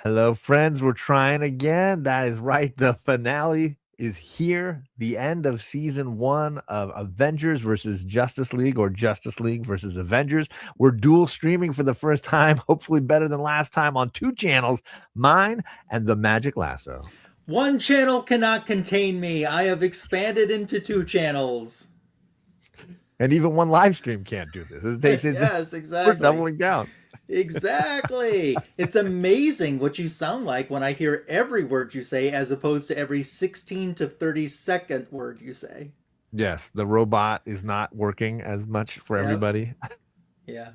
Hello, friends. We're trying again. That is right. The finale is here. The end of season 1 of Avengers versus Justice League, or Justice League versus Avengers. We're dual streaming for the first time, hopefully better than last time, on 2 channels, mine and the Magic Lasso. One channel cannot contain me. I have expanded into 2 channels. And even one live stream can't do this. Yes, We're exactly. doubling down. Exactly. It's amazing what you sound like when I hear every word you say as opposed to every 16 to 30-second word you say. Yes, the robot is not working as much for Yep. everybody. Yeah.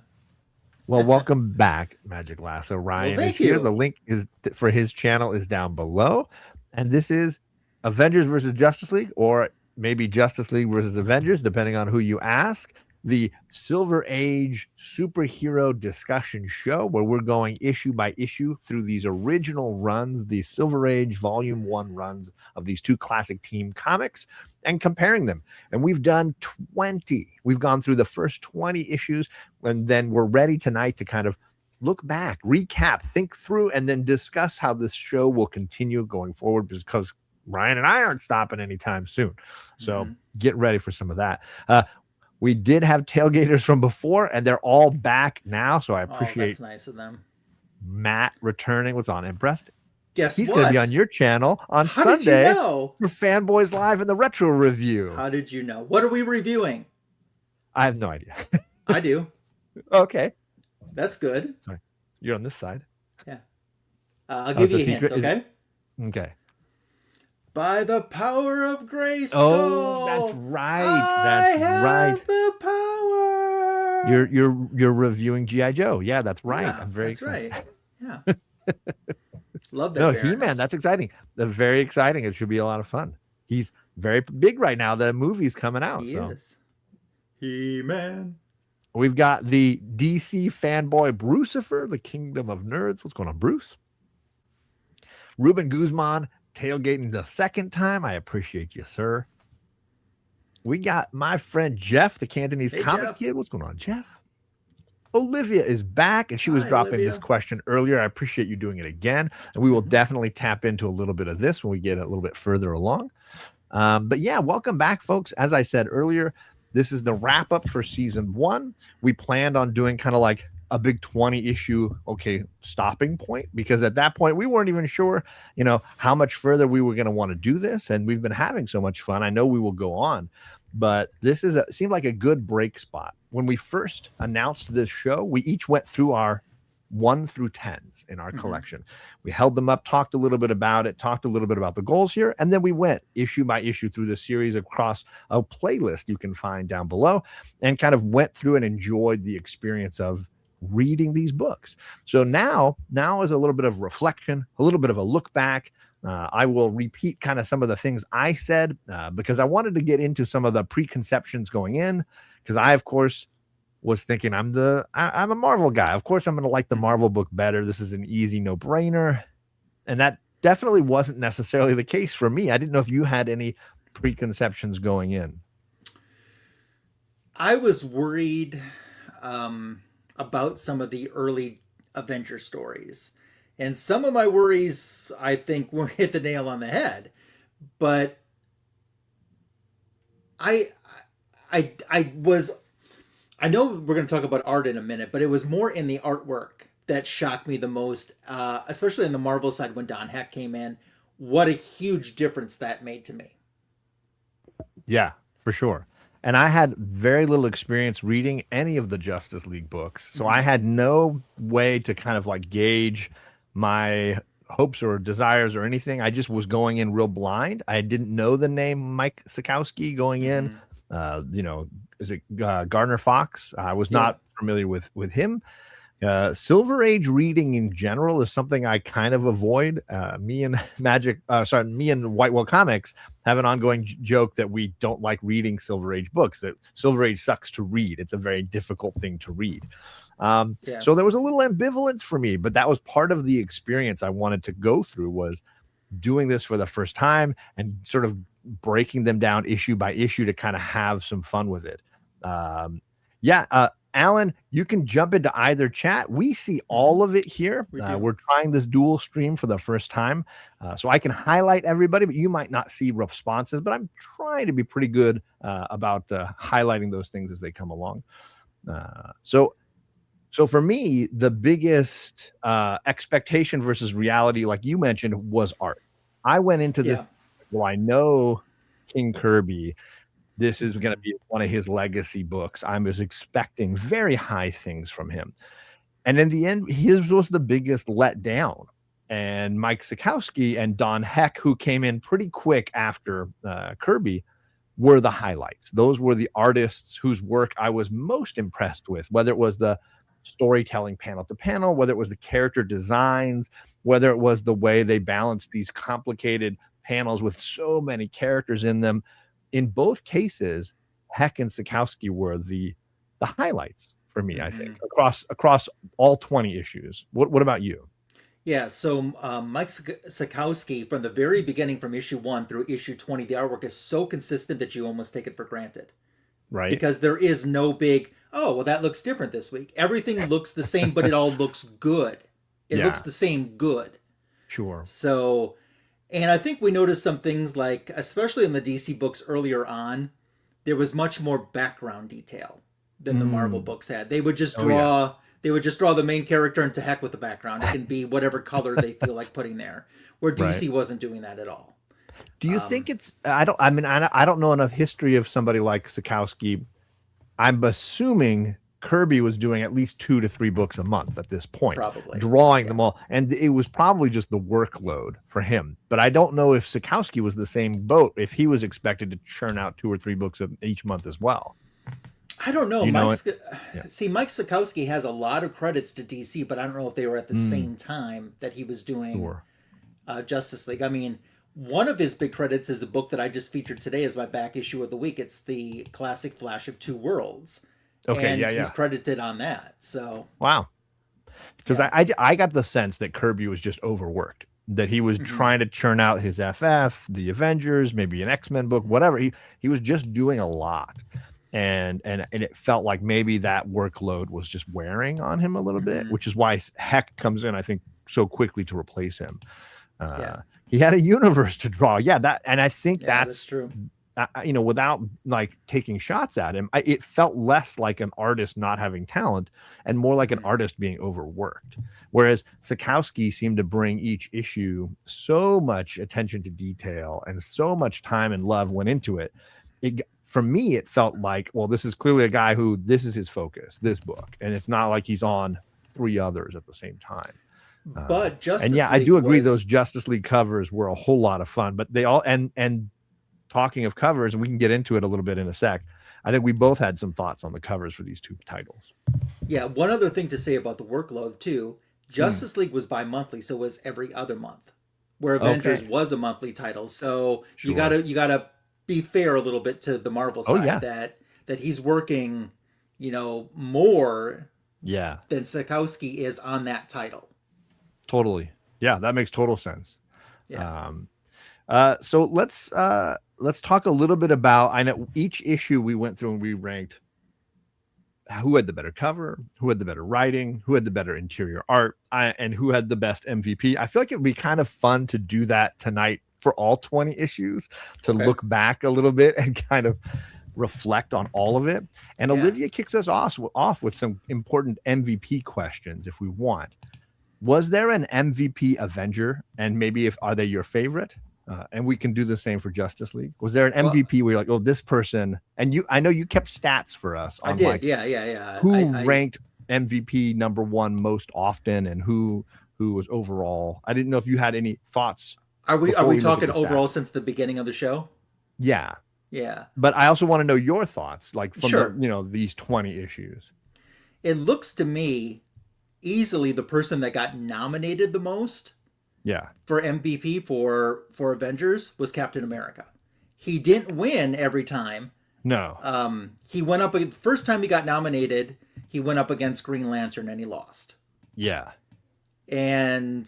Well, welcome back, Magic Lasso. Well, Ryan is thank here. The you. link is for his channel is down below. And this is Avengers versus Justice League, or maybe Justice League versus Avengers, depending on who you ask. The Silver Age superhero discussion show where we're going issue by issue through these original runs, the Silver Age Volume 1 runs of these 2 classic team comics, and comparing them. And we've done 20. We've gone through the first 20 issues, and then we're ready tonight to kind of look back, recap, think through, and then discuss how this show will continue going forward, because Ryan and I aren't stopping anytime soon. So get ready for some of that. We did have tailgaters from before, and they're all back now. So I appreciate that's nice of them. Matt returning. What's on Impressed? Guess He's what? going to be on your channel on How Sunday did you know? for Fanboys Live in the Retro Review. How did you know? What are we reviewing? I have no idea. I do. Okay. That's good. Sorry. You're on this side. Yeah. I'll give you a hint, okay? Okay. By the power of Grayskull. Oh, that's right. That's right. The power. You're reviewing G.I. Joe. Yeah, that's right. Yeah, I'm very that's excited. right. Yeah. Love that. No, He-Man, that's exciting. They're very exciting. It should be a lot of fun. He's very big right now. The movie's coming out. He is. He-Man. We've got the DC fanboy Brucifer, the Kingdom of Nerds. What's going on, Bruce? Ruben Guzman tailgating the second time. I appreciate you, sir. We got my friend Jeff, the Cantonese comic Jeff. kid. What's going on, Jeff? Olivia is back, and she was dropping Olivia. this question earlier. I appreciate you doing it again, and we will definitely tap into a little bit of this when we get a little bit further along. But yeah, welcome back, folks. As I said earlier, this is the wrap up for season 1. We planned on doing kind of like a big 20 issue, stopping point, because at that point we weren't even sure, how much further we were going to want to do this. And we've been having so much fun. I know we will go on, but this seemed like a good break spot. When we first announced this show, we each went through our 1 through 10s in our collection. We held them up, talked a little bit about it, talked a little bit about the goals here, and then we went issue by issue through the series across a playlist you can find down below, and kind of went through and enjoyed the experience of reading these books. So now is a little bit of reflection, a little bit of a look back. I will repeat kind of some of the things I said because I wanted to get into some of the preconceptions going in, because I, of course, was thinking I'm a Marvel guy. Of course, I'm going to like the Marvel book better. This is an easy no-brainer. And that definitely wasn't necessarily the case for me. I didn't know if you had any preconceptions going in. I was worried about some of the early Avenger stories. And some of my worries, I think, were hit the nail on the head. But I know we're going to talk about art in a minute, but it was more in the artwork that shocked me the most, especially on the Marvel side when Don Heck came in. What a huge difference that made to me. Yeah, for sure. And I had very little experience reading any of the Justice League books. So I had no way to kind of like gauge my hopes or desires or anything. I just was going in real blind. I didn't know the name Mike Sikowski going in. Is it Gardner Fox? I was not familiar with him. Silver Age reading in general is something I kind of avoid. Me and White Whale Comics have an ongoing joke that we don't like reading Silver Age books, that Silver Age sucks to read. It's a very difficult thing to read. So there was a little ambivalence for me, but that was part of the experience I wanted to go through, was doing this for the first time and sort of breaking them down issue by issue to kind of have some fun with it. Alan, you can jump into either chat. We see all of it here. We do. We're trying this dual stream for the first time. So I can highlight everybody, but you might not see responses. But I'm trying to be pretty good about highlighting those things as they come along. So for me, the biggest expectation versus reality, like you mentioned, was art. I went into this, well, I know King Kirby, this is going to be one of his legacy books. I was expecting very high things from him. And in the end, his was the biggest letdown. And Mike Sikowski and Don Heck, who came in pretty quick after Kirby, were the highlights. Those were the artists whose work I was most impressed with, whether it was the storytelling panel to panel, whether it was the character designs, whether it was the way they balanced these complicated panels with so many characters in them. In both cases, Heck and Sikowski were the highlights for me, I think, across all 20 issues. What about you? Yeah, so Mike Sikowski, from the very beginning, from issue 1 through issue 20, the artwork is so consistent that you almost take it for granted. Right. Because there is no big, oh, well, that looks different this week. Everything looks the same, but it all looks good. It looks the same good. Sure. So, and I think we noticed some things like, especially in the DC books earlier on, there was much more background detail than the Marvel books had. They would just draw... They would just draw the main character and to heck with the background. It can be whatever color they feel like putting there. Where DC wasn't doing that at all. Do you think it's? I don't know enough history of somebody like Sikowski. I'm assuming Kirby was doing at least 2 to 3 books a month at this point, probably drawing them all, and it was probably just the workload for him. But I don't know if Sikowski was the same boat. If he was expected to churn out 2 or 3 books each month as well. I don't know. See, Mike Sikowski has a lot of credits to DC, but I don't know if they were at the same time that he was doing Justice League. I mean, one of his big credits is a book that I just featured today as my back issue of the week. It's the classic Flash of Two Worlds. Okay, and he's credited on that. So wow, because I got the sense that Kirby was just overworked. That he was trying to churn out his FF, the Avengers, maybe an X-Men book, whatever. He was just doing a lot. And it felt like maybe that workload was just wearing on him a little bit, which is why Heck comes in, I think, so quickly to replace him. He had a universe to draw. And I think that's true. Without like taking shots at him, it felt less like an artist not having talent and more like an artist being overworked. Whereas Sikowski seemed to bring each issue so much attention to detail and so much time and love went into it. For me, it felt like, well, this is clearly a guy who this is his focus, this book, and it's not like he's on 3 others at the same time. But Justice League I do agree those Justice League covers were a whole lot of fun. But they all and talking of covers, and we can get into it a little bit in a sec. I think we both had some thoughts on the covers for these 2 titles. Yeah, one other thing to say about the workload too. Justice League was bi-monthly, so it was every other month, where Avengers was a monthly title. So you gotta be fair a little bit to the Marvel side that he's working, more than Sikowski is on that title. Totally. Yeah, that makes total sense. Yeah. So let's talk a little bit about, I know each issue we went through and we ranked who had the better cover, who had the better writing, who had the better interior art, and who had the best MVP. I feel like it would be kind of fun to do that tonight for all 20 issues, to look back a little bit and kind of reflect on all of it. And Olivia kicks us off with some important MVP questions if we want. Was there an MVP Avenger? And maybe are they your favorite? And we can do the same for Justice League. Was there an MVP where you're like, oh, this person, and I know you kept stats for us. On I did. Yeah. Who ranked MVP number 1 most often and who was overall? I didn't know if you had any thoughts. Are we talking overall since the beginning of the show? Yeah. Yeah. But I also want to know your thoughts, like from these 20 issues. It looks to me easily the person that got nominated the most for MVP for Avengers was Captain America. He didn't win every time. No. He went up the first time he got nominated, he went up against Green Lantern and he lost. Yeah. And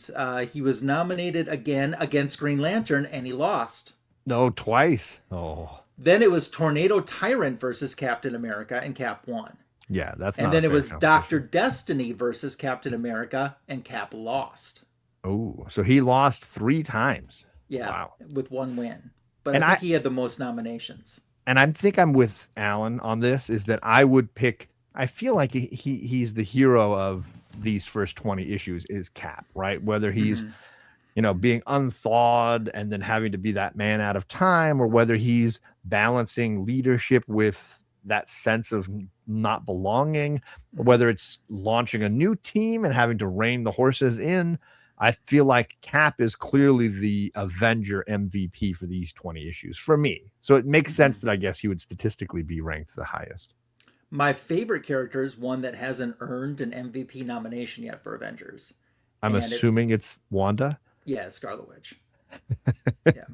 he was nominated again against Green Lantern and he lost. No, twice. Oh. Then it was Tornado Tyrant versus Captain America and Cap won. Yeah, that's And not a then it fair was Dr. competition. Destiny versus Captain America, and Cap lost. Oh, so he lost 3 times. Yeah, Wow. with one win. But I And think he had the most nominations. I think I'm with Alan on this, is that I would pick, I feel like he's the hero of these first 20 issues is Cap, right? Whether he's, Mm-hmm. being unthawed and then having to be that man out of time, or whether he's balancing leadership with that sense of not belonging, or Mm-hmm. whether it's launching a new team and having to rein the horses in. I feel like Cap is clearly the Avenger MVP for these 20 issues for me. So it makes Mm-hmm. sense that I guess he would statistically be ranked the highest. My favorite character is one that hasn't earned an MVP nomination yet for Avengers. I'm And it's, assuming it's Wanda. yeah, Scarlet Witch. Yeah.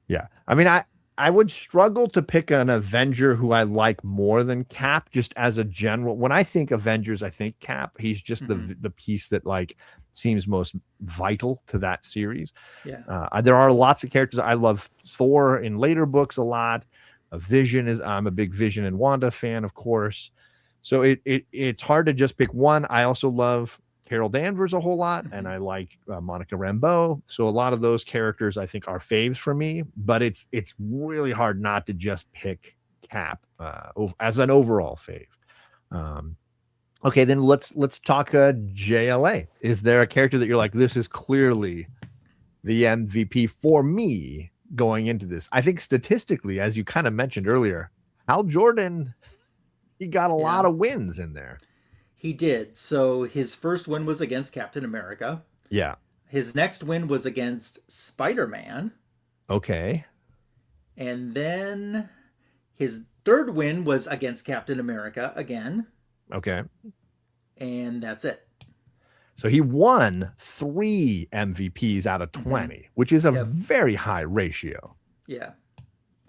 Yeah. I mean, I would struggle to pick an Avenger who I like more than Cap, just as a general. When I think Avengers, I think Cap. He's just Mm-hmm. the piece that like seems most vital to that series. Yeah. There are lots of characters. I love Thor in later books a lot. Vision is, I'm a big Vision and Wanda fan, of course. So it's hard to just pick one. I also love Carol Danvers a whole lot, and Mm-hmm. I like Monica Rambeau. So a lot of those characters I think are faves for me. But it's really hard not to just pick Cap as an overall fave. Okay, then let's talk JLA. Is there a character that you're like, this is clearly the MVP for me going into this? I think statistically, as you kind of mentioned earlier, Hal Jordan, he got a Yeah. lot of wins in there. He did. So his first win was against Captain America. Yeah. His next win was against Spider-Man. Okay. And then his third win was against Captain America again. Okay. And that's it. So he won 3 MVPs out of 20, Mm-hmm. which is a Yep. very high ratio. Yeah.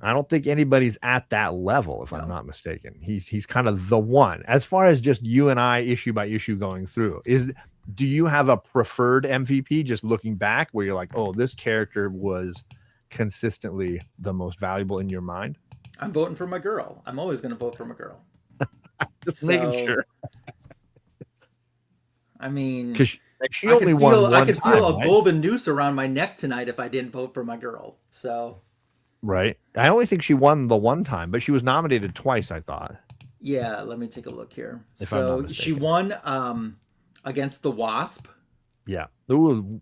I don't think anybody's at that level, if No. I'm not mistaken. He's kind of the one. As far as just you and I issue by issue going through, do you have a preferred MVP just looking back where you're like, oh, this character was consistently the most valuable in your mind? I'm voting for my girl. I'm always going to vote for my girl. Just making sure. I mean, Because she only won one time. I could feel a right? golden noose around my neck tonight if I didn't vote for my girl. So, right. I only think she won the one time, but she was nominated twice, I thought. yeah, let me take a look here. If I'm not So she mistaken. won against the Wasp. Yeah. Ooh,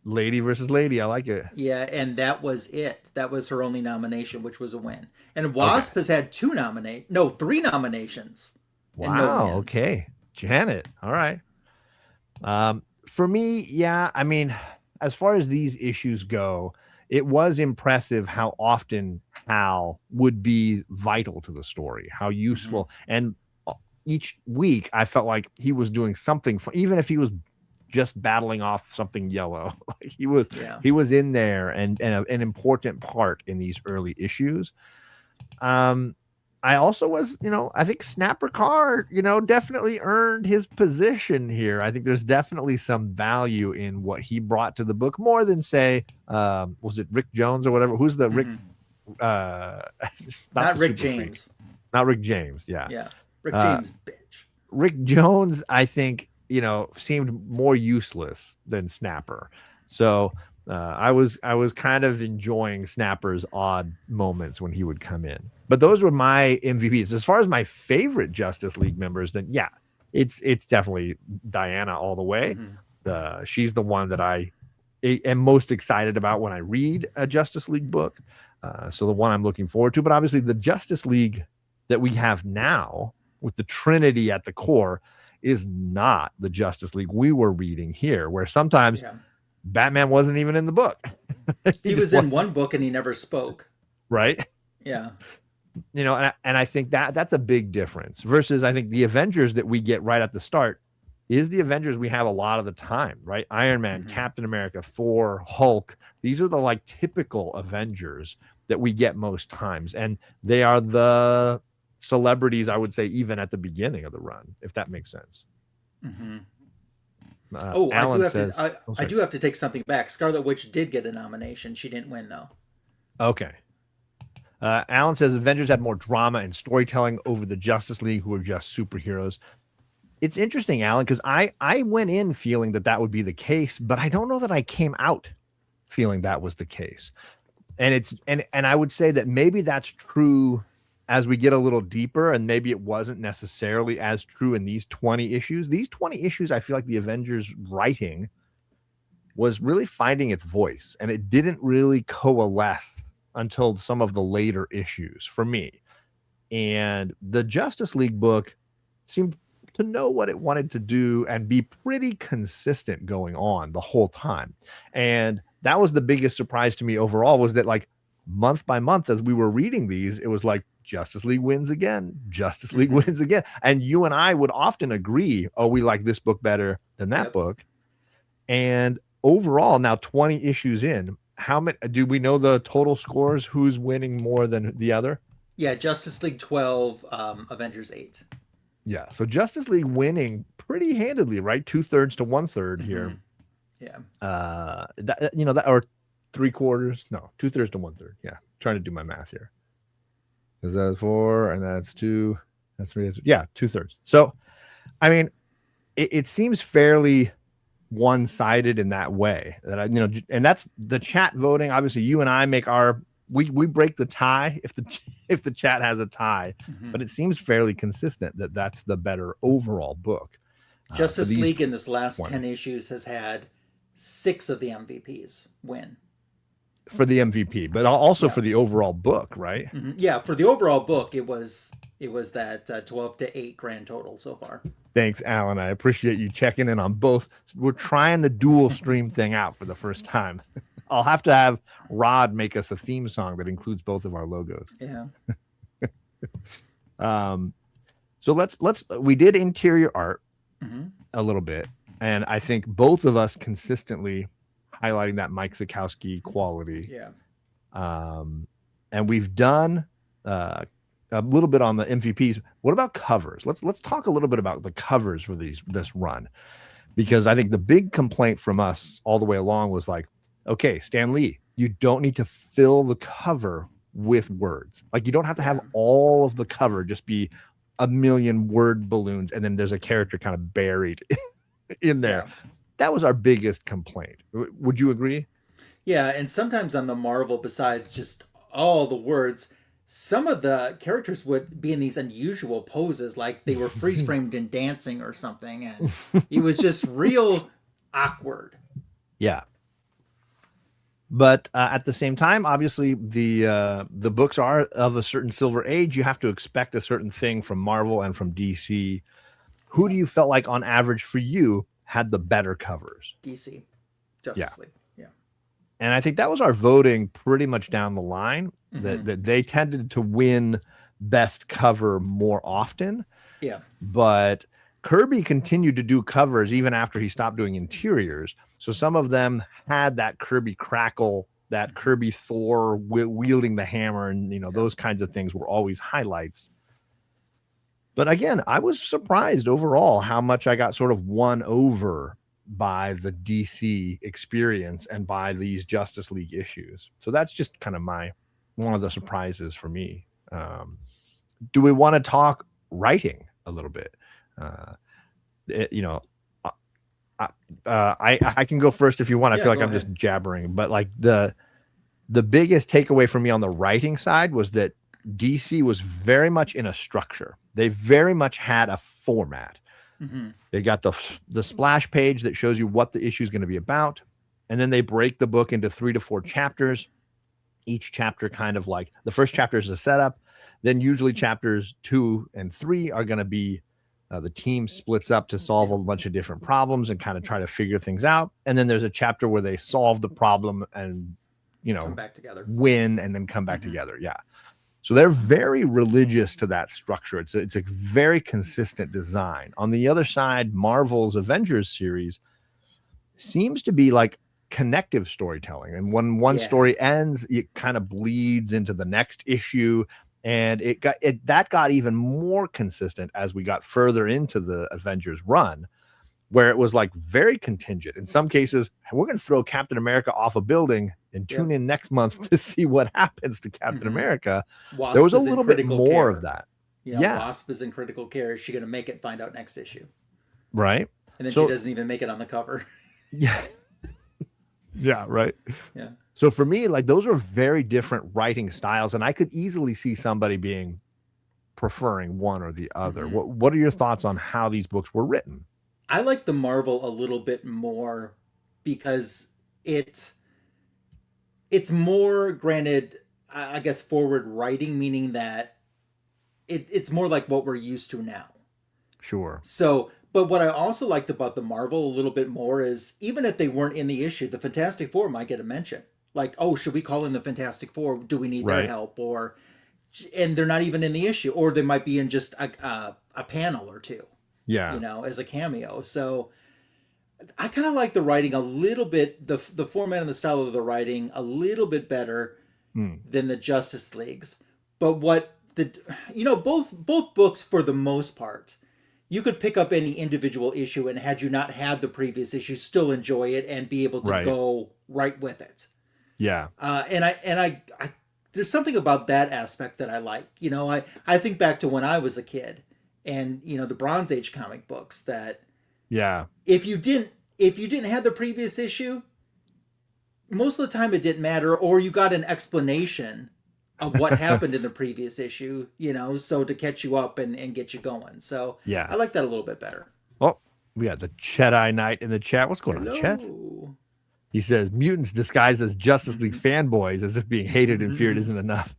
lady versus lady. I like it. Yeah, and that was it. That was her only nomination, which was a win. And Wasp has had 3 nominations. and no Wow. wins. Okay. Janet. All right. For me, yeah, I mean, as far as these issues go, it was impressive how often Hal would be vital to the story, how useful. And each week I felt like he was doing something for, even if he was just battling off something yellow, like he was in there and an important part in these early issues. I also was, I think Snapper Carr, definitely earned his position here. I think there's definitely some value in what he brought to the book, more than say, was it Rick Jones or whatever? Who's the Rick? Not Rick James. Not Rick James. Yeah. Yeah. Rick James, bitch. Rick Jones, I think, seemed more useless than Snapper. So I was kind of enjoying Snapper's odd moments when he would come in. But those were my MVPs. As far as my favorite Justice League members, then yeah, it's definitely Diana all the way. She's the one that I am most excited about when I read a Justice League book. So the one I'm looking forward to. But obviously the Justice League that we have now with the Trinity at the core is not the Justice League we were reading here, where sometimes Batman wasn't even in the book. he was in one book and he never spoke. Right? Yeah. And I think that's a big difference versus I think the Avengers that we get right at the start is the Avengers we have a lot of the time, right? Iron Man, Captain America, Thor, Hulk. These are the like typical Avengers that we get most times. And they are the celebrities, I would say, even at the beginning of the run, if that makes sense. Alan I do have to take something back. Scarlet Witch did get a nomination. She didn't win though. Okay. Alan says Avengers had more drama and storytelling over the Justice League, who were just superheroes. It's interesting, Alan, because I went in feeling that would be the case, but I don't know that I came out feeling that was the case. And and I would say that maybe that's true as we get a little deeper, and maybe it wasn't necessarily as true in these 20 issues. These 20 issues, I feel like the Avengers writing was really finding its voice, and it didn't really coalesce until some of the later issues for me. And the Justice League book seemed to know what it wanted to do and be pretty consistent going on the whole time. And that was the biggest surprise to me overall, was that like month by month as we were reading these, it was like Justice League wins again, Justice League wins again. And you and I would often agree, oh, we like this book better than that book. And overall, now 20 issues in, how many do we know the total scores? Who's winning more than the other? Yeah, Justice League 12, Avengers 8. Yeah, so Justice League winning pretty handedly, right? 2/3 to 1/3 here. Yeah. That or 3/4. No, 2/3 to 1/3. Yeah, trying to do my math here. Because that's 4 and that's 2. That's 3. Yeah, 2/3. So, I mean, it seems fairly one-sided in that way. That and that's the chat voting. Obviously, you and I make our we break the tie if the chat has a tie, but it seems fairly consistent that that's the better overall book. Justice League in this last 10 issues has had 6 of the MVPs win. For the MVP, but also for the overall book, right? Yeah, for the overall book, it was that 12 to 8 grand total so far. Thanks, Alan. I appreciate you checking in on both. We're trying the dual stream thing out for the first time. I'll have to have Rod make us a theme song that includes both of our logos. Yeah. So we did interior art a little bit, and I think both of us consistently highlighting that Mike Zakowski quality. Yeah. And we've done a little bit on the MVPs. What about covers? Let's talk a little bit about the covers for this run, because I think the big complaint from us all the way along was like, okay, Stan Lee, you don't need to fill the cover with words. Like, you don't have to have all of the cover just be a million word balloons and then there's a character kind of buried in there. Yeah. That was our biggest complaint. Would you agree? Yeah, and sometimes on the Marvel, besides just all the words, some of the characters would be in these unusual poses, like they were freeze framed and dancing or something, and it was just real awkward. Yeah. But at the same time, obviously, the books are of a certain silver age. You have to expect a certain thing from Marvel and from DC. Who do you felt like, on average, for you, had the better covers? DC, Justice League, yeah. And I think that was our voting pretty much down the line, that they tended to win best cover more often. Yeah. But Kirby continued to do covers even after he stopped doing interiors. So some of them had that Kirby crackle, that Kirby Thor wielding the hammer, and those kinds of things were always highlights. But again, I was surprised overall how much I got sort of won over by the DC experience and by these Justice League issues. So that's just kind of one of the surprises for me. Do we want to talk writing a little bit? I can go first if you want. I feel like I'm just jabbering, but like the biggest takeaway for me on the writing side was that DC was very much in a structure. They very much had a format. They got the splash page that shows you what the issue is going to be about, and then they break the book into 3 to 4 chapters. Each chapter kind of like, the first chapter is a setup, then usually chapters 2 and 3 are going to be the team splits up to solve a bunch of different problems and kind of try to figure things out. And then there's a chapter where they solve the problem and, come back together, win, and then come back together. Yeah. So they're very religious to that structure. It's a very consistent design. On the other side, Marvel's Avengers series seems to be like connective storytelling. And when one story ends, it kind of bleeds into the next issue. And that got even more consistent as we got further into the Avengers run, where it was like very contingent. In some cases, we're going to throw Captain America off a building and tune in next month to see what happens to Captain America. Wasp there was a little bit more care. of that. Wasp is in critical care. Is she going to make it? Find out next issue. Right. And then she doesn't even make it on the cover. Yeah. Yeah, right. Yeah. So for me, like, those are very different writing styles, and I could easily see somebody preferring one or the other. What are your thoughts on how these books were written? I like the Marvel a little bit more because it's more, granted, I guess, forward writing, meaning that it's more like what we're used to now. Sure. So, but what I also liked about the Marvel a little bit more is, even if they weren't in the issue, the Fantastic Four might get a mention. Like, oh, should we call in the Fantastic Four? Do we need their help? And they're not even in the issue, or they might be in just a panel or two. Yeah. As a cameo. So I kind of like the writing a little bit, the format and the style of the writing a little bit better than the Justice League's. But both books, for the most part, you could pick up any individual issue, and had you not had the previous issue, still enjoy it and be able to go right with it. Yeah. And I there's something about that aspect that I like. I think back to when I was a kid, and the Bronze Age comic books, that if you didn't have the previous issue, most of the time it didn't matter, or you got an explanation of what happened in the previous issue, so to catch you up and get you going. So yeah, I like that a little bit better. Oh, we got the Jedi Knight in the chat. What's going on, Chet? He says mutants disguised as Justice League fanboys, as if being hated and feared isn't enough.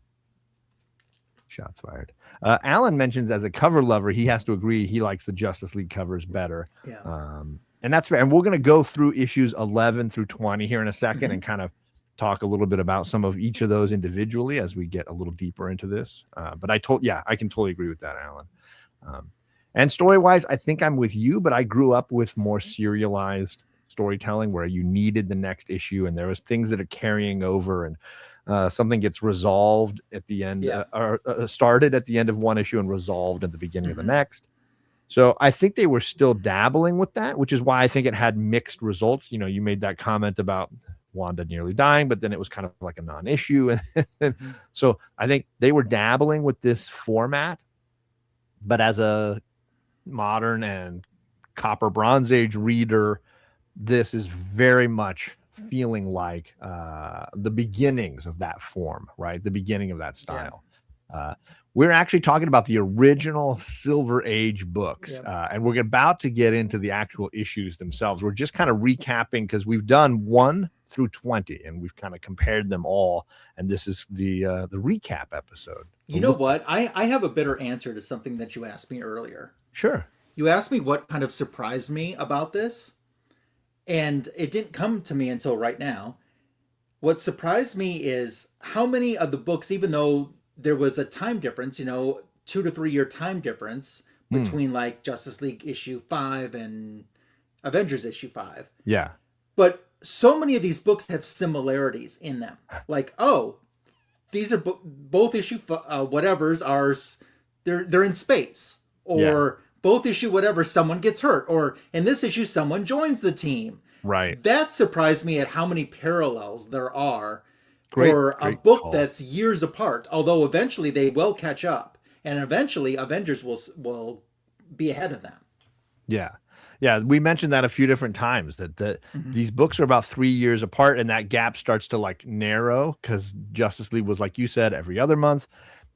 Shots fired. Alan mentions, as a cover lover, he has to agree he likes the Justice League covers better. Yeah. And that's fair. And we're going to go through issues 11 through 20 here in a second and kind of talk a little bit about some of each of those individually as we get a little deeper into this. But I can totally agree with that, Alan. And story-wise, I think I'm with you, but I grew up with more serialized storytelling where you needed the next issue, and there was things that are carrying over, and something gets resolved at the end, or started at the end of one issue and resolved at the beginning of the next. So I think they were still dabbling with that, which is why I think it had mixed results. You made that comment about Wanda nearly dying, but then it was kind of like a non-issue. So I think they were dabbling with this format, but as a modern and Copper Bronze Age reader, this is very much feeling like the beginnings of that form, right? The beginning of that style. We're actually talking about the original Silver Age books, and we're about to get into the actual issues themselves. We're just kind of recapping because we've done 1 through 20, and we've kind of compared them all, and this is the recap episode. You know what? I have a better answer to something that you asked me earlier. Sure. You asked me what kind of surprised me about this, and it didn't come to me until right now. What surprised me is how many of the books, even though there was a time difference, 2 to 3 year time difference between like Justice League issue 5 and Avengers issue 5. Yeah. But so many of these books have similarities in them. Like, oh, these are both issue whatever's ours. They're in space, or both issue whatever, someone gets hurt, or in this issue, someone joins the team. Right. That surprised me at how many parallels there are for a book that's years apart. Although eventually they will catch up, and eventually Avengers will be ahead of them. Yeah. Yeah, we mentioned that a few different times that these books are about 3 years apart, and that gap starts to like narrow because Justice League was, like you said, every other month,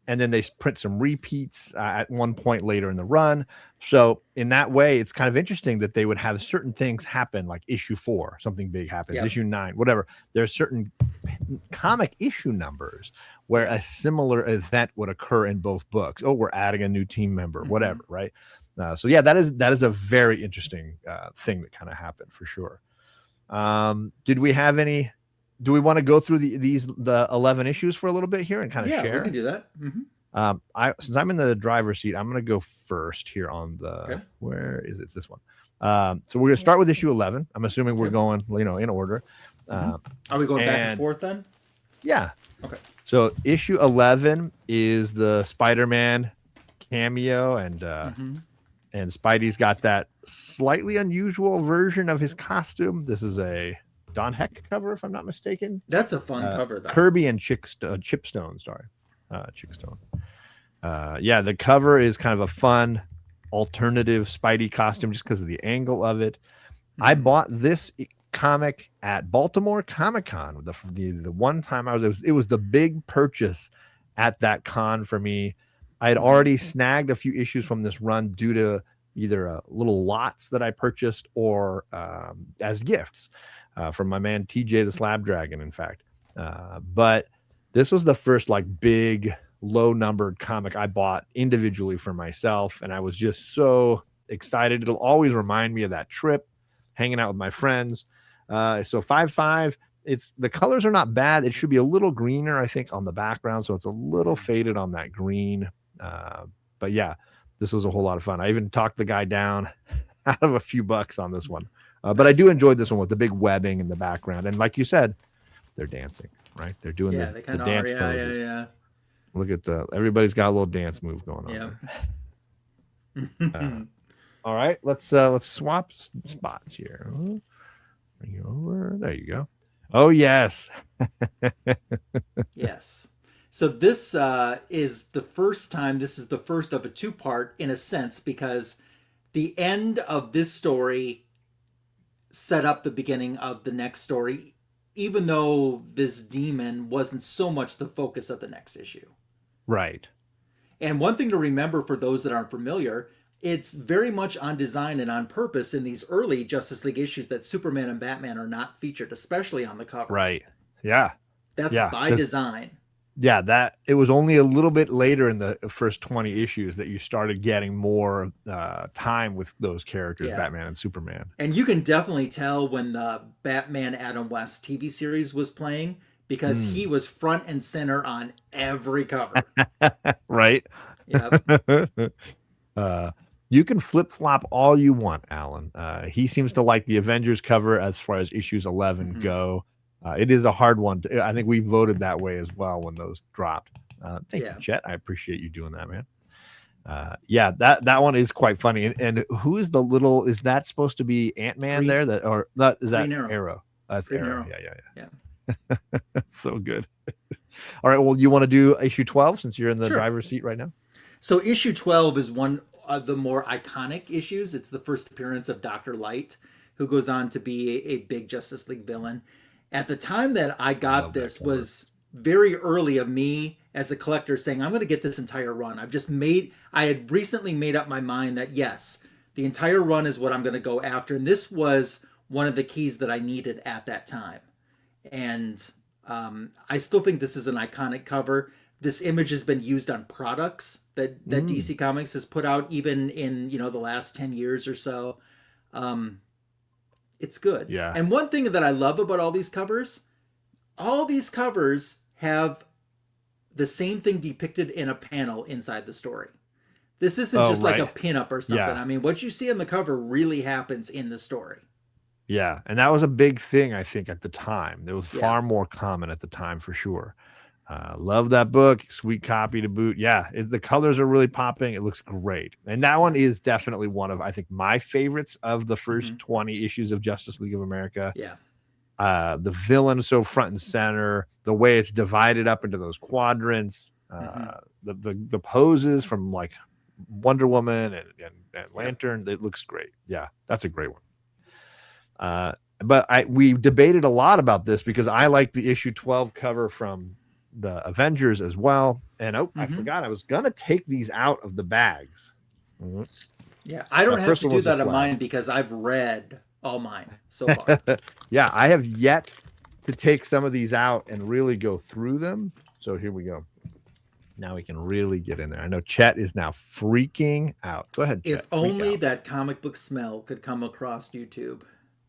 and then they print some repeats at one point later in the run. So in that way, it's kind of interesting that they would have certain things happen, like issue 4, something big happens, issue 9, whatever. There's certain comic issue numbers where a similar event would occur in both books. Oh, we're adding a new team member, whatever, right? So yeah, that is a very interesting thing that kind of happened for sure. Did we have any? Do we want to go through the 11 issues for a little bit here and kind of share? Yeah, we can do that. Since I'm in the driver's seat, I'm going to go first here on the. Where is it? It's this one. So we're going to start with issue 11. I'm assuming we're going, in order. Are we going back and forth then? Yeah. Okay. So issue 11 is the Spider-Man cameo, and And Spidey's got that slightly unusual version of his costume. This is a Don Heck cover, if I'm not mistaken. That's a fun cover, though. Kirby and Chipstone, sorry. Chickstone. Yeah, the cover is kind of a fun alternative Spidey costume just because of the angle of it. I bought this comic at Baltimore Comic-Con. The one time it was the big purchase at that con for me. I had already snagged a few issues from this run due to either little lots that I purchased or as gifts from my man TJ the Slab Dragon, in fact. But this was the first like big low numbered comic I bought individually for myself, and I was just so excited. It'll always remind me of that trip hanging out with my friends. So 5.5. The colors are not bad. It should be a little greener, I think, on the background, so it's a little faded on that green. But yeah, this was a whole lot of fun. I even talked the guy down out of a few bucks on this one. But I do enjoy this one with the big webbing in the background. And like you said, they're dancing, right? They're doing the dance poses. Yeah. Look at everybody's got a little dance move going on there. All right, let's swap spots here. Bring you over. There you go. Oh, yes. Yes. So this is the first time. This is the first of a two-part in a sense, because the end of this story set up the beginning of the next story, even though this demon wasn't so much the focus of the next issue. Right. And one thing to remember for those that aren't familiar, it's very much on design and on purpose in these early Justice League issues that Superman and Batman are not featured, especially on the cover. Right. Yeah. That's by design. Yeah, that it was only a little bit later in the first 20 issues that you started getting more time with those characters, Batman and Superman. And you can definitely tell when the Batman Adam West TV series was playing, because he was front and center on every cover. Right. Yep. You can flip-flop all you want, Alan. He seems to like the Avengers cover as far as issues 11 go. It is a hard one. I think we voted that way as well when those dropped. Thank you, Chet. I appreciate you doing that, man. Yeah, that one is quite funny. And who is the little? Is that supposed to be Ant-Man there? That or that is that Arrow? That's Green Arrow. Yeah. So good. All right. Well, you want to do issue 12 since you're in the driver's seat right now? So issue 12 is one of the more iconic issues. It's the first appearance of Dr. Light, who goes on to be a big Justice League villain. At the time that I got this was very early of me as a collector saying, I'm going to get this entire run. I had recently made up my mind that yes, the entire run is what I'm going to go after. And this was one of the keys that I needed at that time. And I still think this is an iconic cover. This image has been used on products that DC Comics has put out, even in the last 10 years or so. It's good. Yeah. And one thing that I love about all these covers have the same thing depicted in a panel inside the story. This isn't just like a pinup or something. Yeah. I mean, what you see on the cover really happens in the story. Yeah, and that was a big thing, I think, at the time. It was far more common at the time, for sure. Love that book. Sweet copy to boot. Yeah, the colors are really popping. It looks great. And that one is definitely one of, I think, my favorites of the first 20 issues of Justice League of America. Yeah. The villain so front and center, the way it's divided up into those quadrants, the poses from like Wonder Woman and Lantern, it looks great. Yeah, that's a great one. But we debated a lot about this because I like the issue 12 cover from the Avengers as well. And I forgot I was gonna take these out of the bags. Yeah, I don't have to do that on mine because I've read all mine so far. Yeah, I have yet to take some of these out and really go through them. So here we go. Now we can really get in there. I know Chet is now freaking out. Go ahead, Chet. If only that comic book smell could come across YouTube.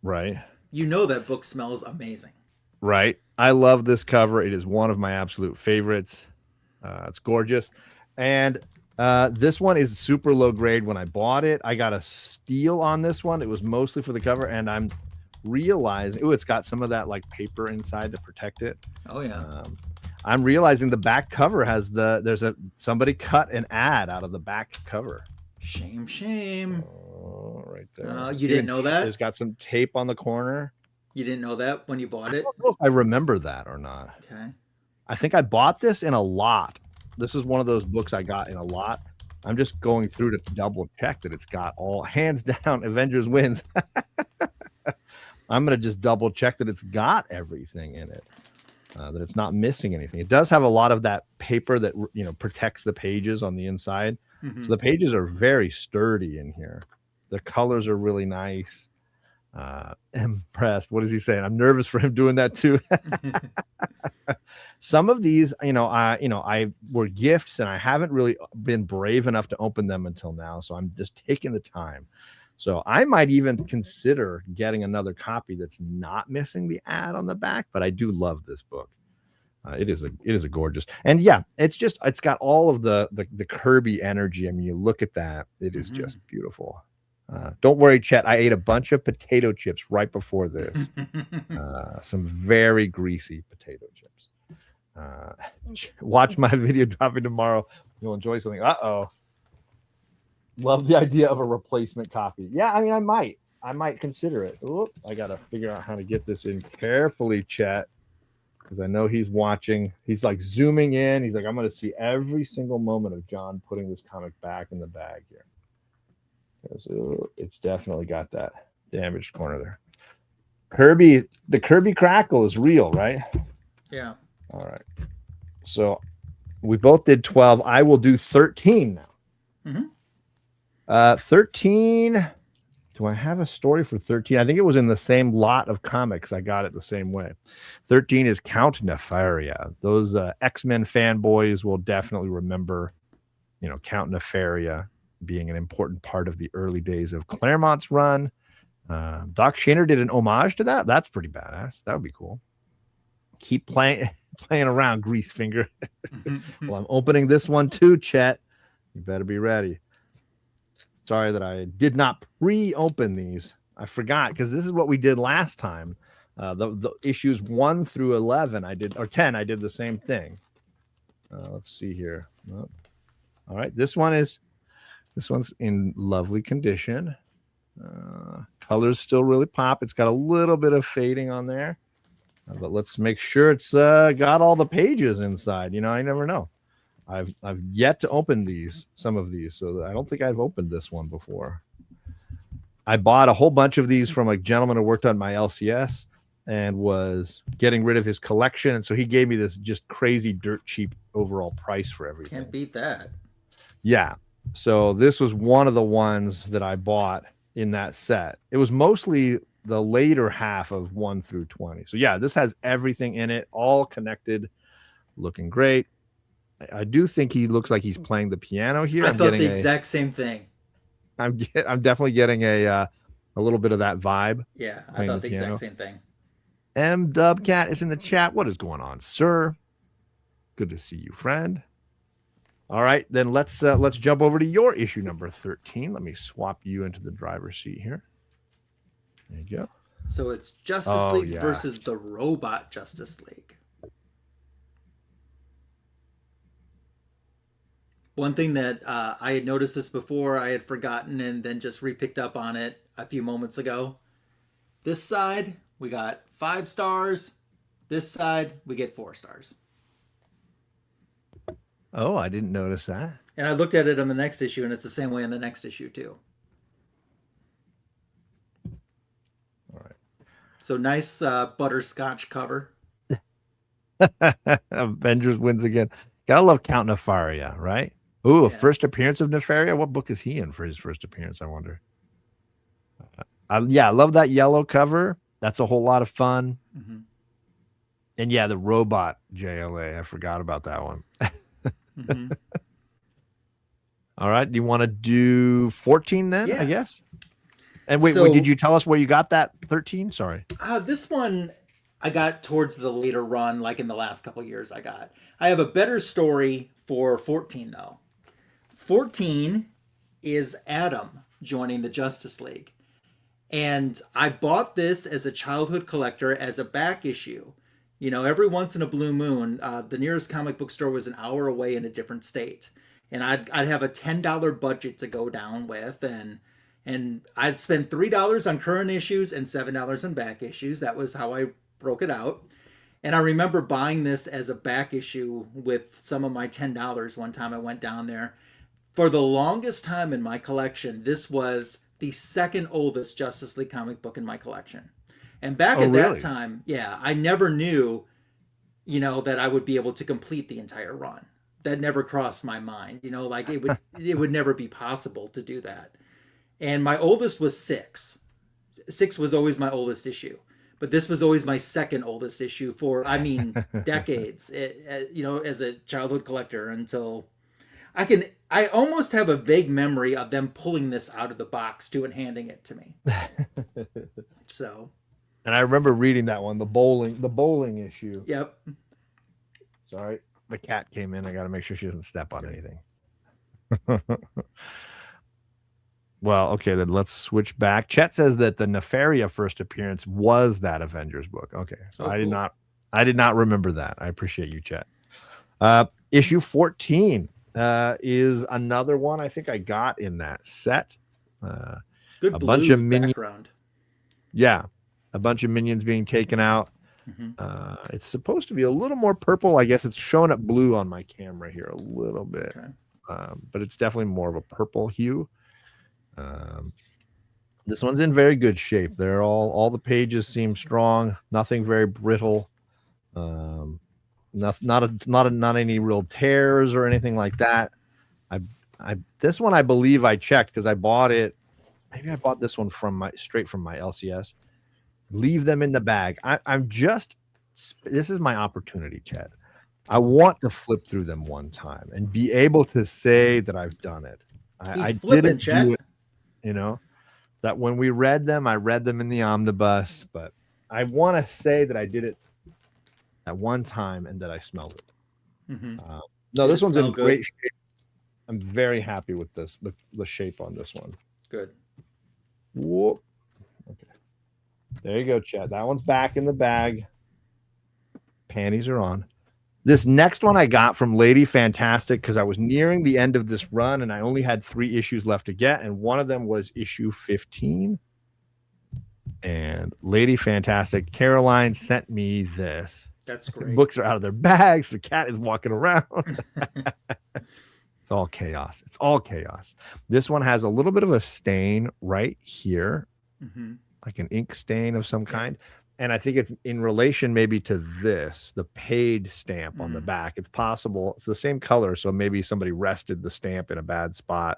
Right. That book smells amazing. Right. I love this cover. It is one of my absolute favorites. It's gorgeous. And this one is super low grade. When I bought it, I got a steal on this one. It was mostly for the cover, and I'm realizing, it's got some of that like paper inside to protect it. Oh yeah. I'm realizing the back cover has somebody cut an ad out of the back cover. Shame, shame. Oh, right there. You didn't know There's that? got some tape on the corner. You didn't know that when you I bought it? don't know if I remember that or not. Okay. I think I bought this in a lot. This is one of those books I got in a lot. I'm just going through to double check that it's got all hands down Avengers wins. I'm going to just double check that it's got everything in it, that it's not missing anything. It does have a lot of that paper that, you know, protects the pages on the inside. Mm-hmm. So the pages are very sturdy in here. The colors are really nice. Impressed. What is he saying? I'm nervous for him doing that too. Some of these, I were gifts, and I haven't really been brave enough to open them until now. So I'm just taking the time. So I might even consider getting another copy that's not missing the ad on the back. But I do love this book. It is a gorgeous, and yeah, it's got all of the Kirby energy. I mean, you look at that, it is just beautiful. Don't worry, Chet. I ate a bunch of potato chips right before this. Some very greasy potato chips. Watch my video dropping tomorrow. You'll enjoy something. Love the idea of a replacement copy. Yeah, I mean, I might consider it. Oop, I gotta figure out how to get this in carefully, Chet, because I know he's watching. He's like zooming in. He's like, I'm gonna see every single moment of John putting this comic back in the bag here. It's definitely got that damaged corner there. The Kirby crackle is real, right? Yeah. All right. So we both did 12. I will do 13 now. Mm-hmm. 13. Do I have a story for 13? I think it was in the same lot of comics. I got it the same way. 13 is Count Nefaria. Those X-Men fanboys will definitely remember, Count Nefaria being an important part of the early days of Claremont's run. Doc Shaner did an homage to that. That's pretty badass. That would be cool. Keep playing around, grease finger. Well, I'm opening this one too, Chet. You better be ready. Sorry that I did not pre-open these. I forgot, because this is what we did last time. The issues 1 through 11, or 10, I did the same thing. Let's see here. Oh. All right, this one's in lovely condition. Colors still really pop. It's got a little bit of fading on there, but let's make sure it's got all the pages inside. I never know. I've yet to open some of these, so I don't think I've opened this one before. I bought a whole bunch of these from a gentleman who worked on my LCS and was getting rid of his collection, and so he gave me this just crazy dirt cheap overall price for everything. Can't beat that. Yeah. So this was one of the ones that I bought in that set. It was mostly the later half of 1 through 20. So yeah, this has everything in it, all connected, looking great. I do think he looks like he's playing the piano here. I thought the exact same thing. I'm definitely getting a little bit of that vibe. Yeah, I thought the exact same thing. M Dubcat is in the chat. What is going on, sir? Good to see you, friend. All right, then let's jump over to your issue number 13. Let me swap you into the driver's seat here. There you go. So it's Justice League versus the Robot Justice League. One thing that I had noticed this before, I had forgotten and then just repicked up on it a few moments ago. This side, we got 5 stars. This side, we get 4 stars. Oh, I didn't notice that. And I looked at it on the next issue, and it's the same way on the next issue, too. All right. So nice butterscotch cover. Avengers wins again. Gotta love Count Nefaria, right? Ooh, first appearance of Nefaria. What book is he in for his first appearance, I wonder? I love that yellow cover. That's a whole lot of fun. Mm-hmm. And yeah, the robot JLA. I forgot about that one. Mm-hmm. All right. Do you want to do 14 then, I guess? And wait, did you tell us where you got that 13? Sorry. This one I got towards the later run, like in the last couple of years I have a better story for 14, though. 14 is Adam joining the Justice League. And I bought this as a childhood collector as a back issue. Every once in a blue moon, the nearest comic book store was an hour away in a different state. and I'd have a $10 budget to go down with, and I'd spend $3 on current issues and $7 on back issues. That was how I broke it out. And I remember buying this as a back issue with some of my $10 one time I went down there. For the longest time in my collection, this was the second oldest Justice League comic book in my collection. And back at really? that time, yeah, I never knew, that I would be able to complete the entire run. That never crossed my mind. Like it would never be possible to do that. And my oldest was 6. 6 was always my oldest issue. But this was always my second oldest issue for, decades, as a childhood collector until I almost have a vague memory of them pulling this out of the box too and handing it to me. So. And I remember reading that one, the bowling issue. Yep. Sorry, the cat came in. I got to make sure she doesn't step on anything. Well, okay, then let's switch back. Chet says that the Nefaria first appearance was that Avengers book. Okay, so I did not remember that. I appreciate you, Chet. Issue 14 is another one I think I got in that set. Good bunch of background. Yeah, a bunch of minions being taken out. Mm-hmm. It's supposed to be a little more purple. I guess it's showing up blue on my camera here a little bit, but it's definitely more of a purple hue. This one's in very good shape. They're all the pages seem strong, nothing very brittle, not any real tears or anything like that. This one I believe I checked because I bought it. Maybe I bought this one straight from my LCS. Leave them in the bag. This is my opportunity, Chad. I want to flip through them one time and be able to say that I've done it. I didn't do it. That when we read them, I read them in the omnibus, but I want to say that I did it at one time and that I smelled it. Mm-hmm. No, this one's in great shape. I'm very happy with this, the shape on this one. Good. Whoop. Okay. There you go, Chad. That one's back in the bag. Panties are on. This next one I got from Lady Fantastic because I was nearing the end of this run and I only had 3 issues left to get, and one of them was issue 15. And Lady Fantastic, Caroline sent me this. That's great. Books are out of their bags. The cat is walking around. It's all chaos. It's all chaos. This one has a little bit of a stain right here, like an ink stain of some kind. And I think it's in relation maybe to this, the paid stamp on the back. It's possible. It's the same color. So maybe somebody rested the stamp in a bad spot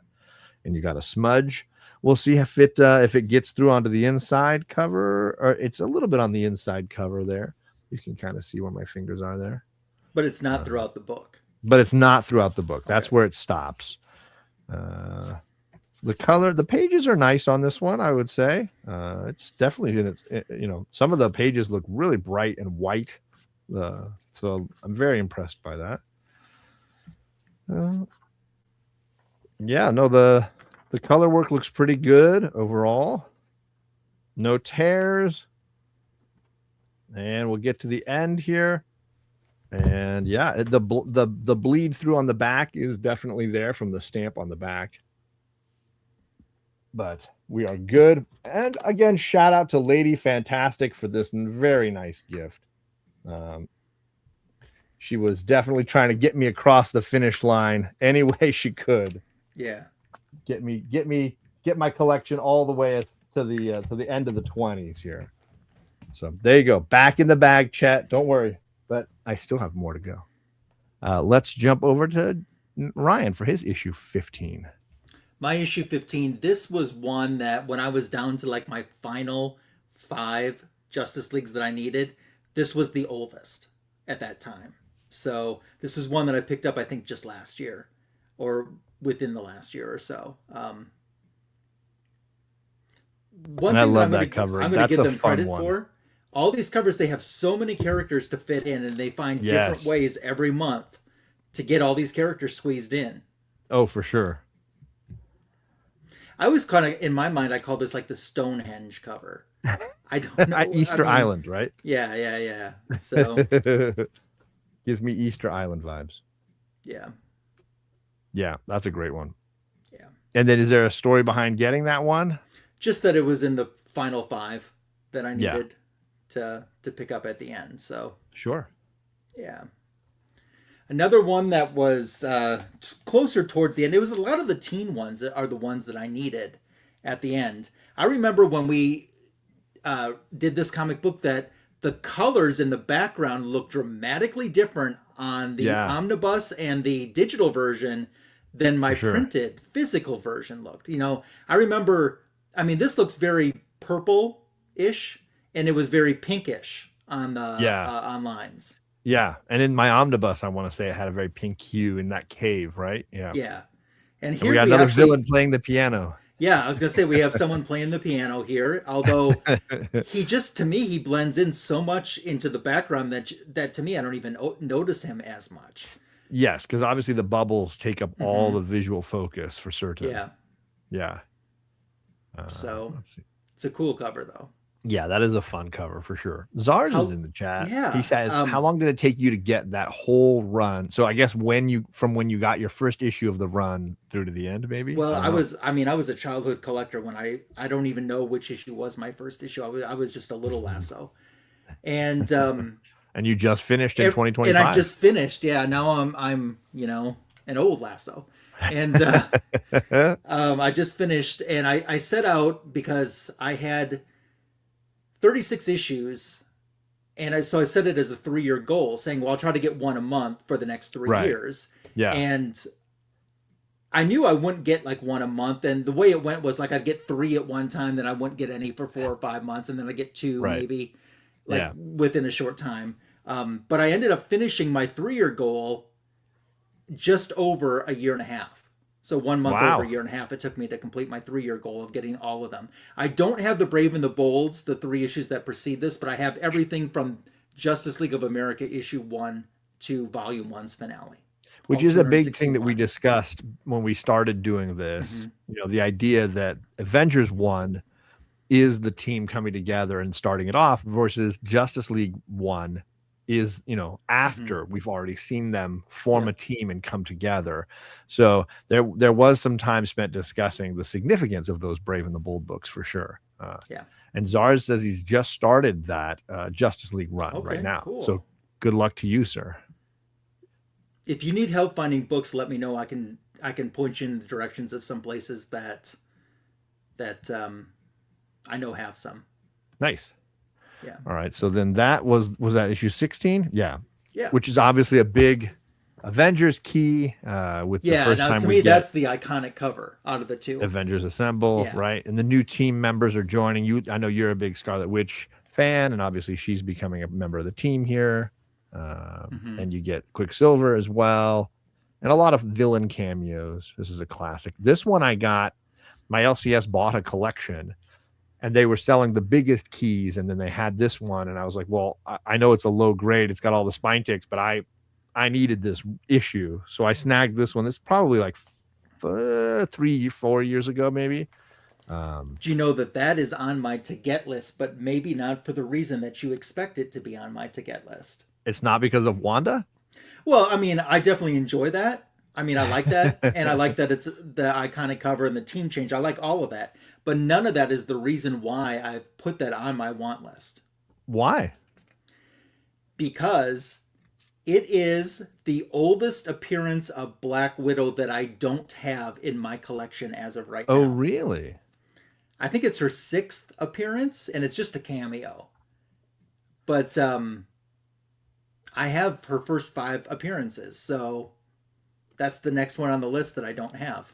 and you got a smudge. We'll see if it gets through onto the inside cover, or it's a little bit on the inside cover there. You can kind of see where my fingers are there. But it's not throughout the book. But it's not throughout the book. That's where it stops. The color, the pages are nice on this one, I would say. It's definitely, some of the pages look really bright and white. So I'm very impressed by that. The color work looks pretty good overall. No tears. And we'll get to the end here. And the bleed through on the back is definitely there from the stamp on the back. But we are good. And again, shout out to Lady Fantastic for this very nice gift. She was definitely trying to get me across the finish line any way she could. Yeah. Get my collection all the way to the end of the 20s here. So there you go. Back in the bag, Chet. Don't worry. But I still have more to go. Let's jump over to Ryan for his issue 15. My issue 15, this was one that when I was down to like my final 5 Justice Leagues that I needed, this was the oldest at that time. So this is one that I picked up, I think, just last year or within the last year or so. One I love that cover. I'm going to give them credit for. All these covers, they have so many characters to fit in, and they find different ways every month to get all these characters squeezed in. Oh, for sure. I was kind of, in my mind, I call this like the Stonehenge cover. I don't know. Easter Island, right? Yeah. So gives me Easter Island vibes. Yeah. Yeah, that's a great one. Yeah. And then is there a story behind getting that one? Just that it was in the final 5 that I Yeah, needed to pick up at the end. So sure. yeah. Another one that was closer towards the end. It was a lot of the teen ones that are the ones that I needed at the end. I remember when we did this comic book that the colors in the background look dramatically different on the Yeah, omnibus and the digital version than for my sure. printed physical version looked. I remember, I mean, this looks very purple ish, and it was very pinkish on the Yeah. on lines. Yeah. And in my omnibus, I want to say it had a very pink hue in that cave, right? Yeah. Yeah. And And we here got we another actually, villain playing the piano. yeah, I was going to say we have someone playing the piano here, although he just, to me, he blends in so much into the background that to me, I don't even notice him as much. Yes, because obviously the bubbles take up all Hmm. the visual focus for certain. Yeah. Yeah. So Let's see. it's a cool cover, though. Yeah, that is a fun cover for sure. Zars is How, in the chat. He yeah. says, "How long did it take you to get that whole run?" So I guess when you got your first issue of the run through to the end, maybe. Well, I don't know. I was a childhood collector when I don't even know which issue was my first issue. I was just a little lasso. And, And you just finished in and I 2025. just finished. Yeah. Now I'm, an old lasso. And, I just finished, and I set out because I had 36 issues, and so I set it as a 3-year goal, saying, well, I'll try to get one a month for the next 3 Right. years. Yeah. And I knew I wouldn't get like one a month, and the way it went was like I'd get 3 at one time, then I wouldn't get any for 4 or 5 months, and then I get 2 Right. maybe, Yeah. within a short time. But I ended up finishing my 3-year goal just over a year and a half. So 1 month Wow. over a year and a half it took me to complete my 3-year goal of getting all of them. I don't have the Brave and the Bolds, the 3 issues that precede this, but I have everything from Justice League of America issue 1 to Volume 1's finale. Which is a big thing that we discussed when we started doing this. Mm-hmm. The idea that Avengers 1 is the team coming together and starting it off versus Justice League 1 is, after we've already seen them form a team and come together. So there was some time spent discussing the significance of those Brave and the Bold books for sure. And Zars says he's just started that Justice League run right now. Cool. So good luck to you, sir. If you need help finding books, let me know. I can point you in the directions of some places that I know have some. Nice. Yeah. All right. So then that was that issue 16? Yeah. Yeah. Which is obviously a big Avengers key with the first time to we me get that's the iconic cover out of the two. Avengers Assemble, right? And the new team members are joining you. I know you're a big Scarlet Witch fan, and obviously she's becoming a member of the team here. And you get Quicksilver as well, and a lot of villain cameos. This is a classic. This one I got, my LCS bought a collection, and they were selling the biggest keys, and then they had this one, and I was like, well, I know it's a low grade, it's got all the spine ticks, but I needed this issue, so I snagged this one. It's probably like 3-4 years ago, maybe. Do you know that is on my to get list, but maybe not for the reason that you expect it to be on my to get list? It's not because of Wanda? Well, I mean, I definitely enjoy that. I mean, I like that, and I like that it's the iconic cover and the team change. I like all of that, but none of that is the reason why I've put that on my want list. Why? Because it is the oldest appearance of Black Widow that I don't have in my collection as of right now. Oh, really? I think it's her 6th appearance, and it's just a cameo. But I have her first 5 appearances, so that's the next one on the list that I don't have.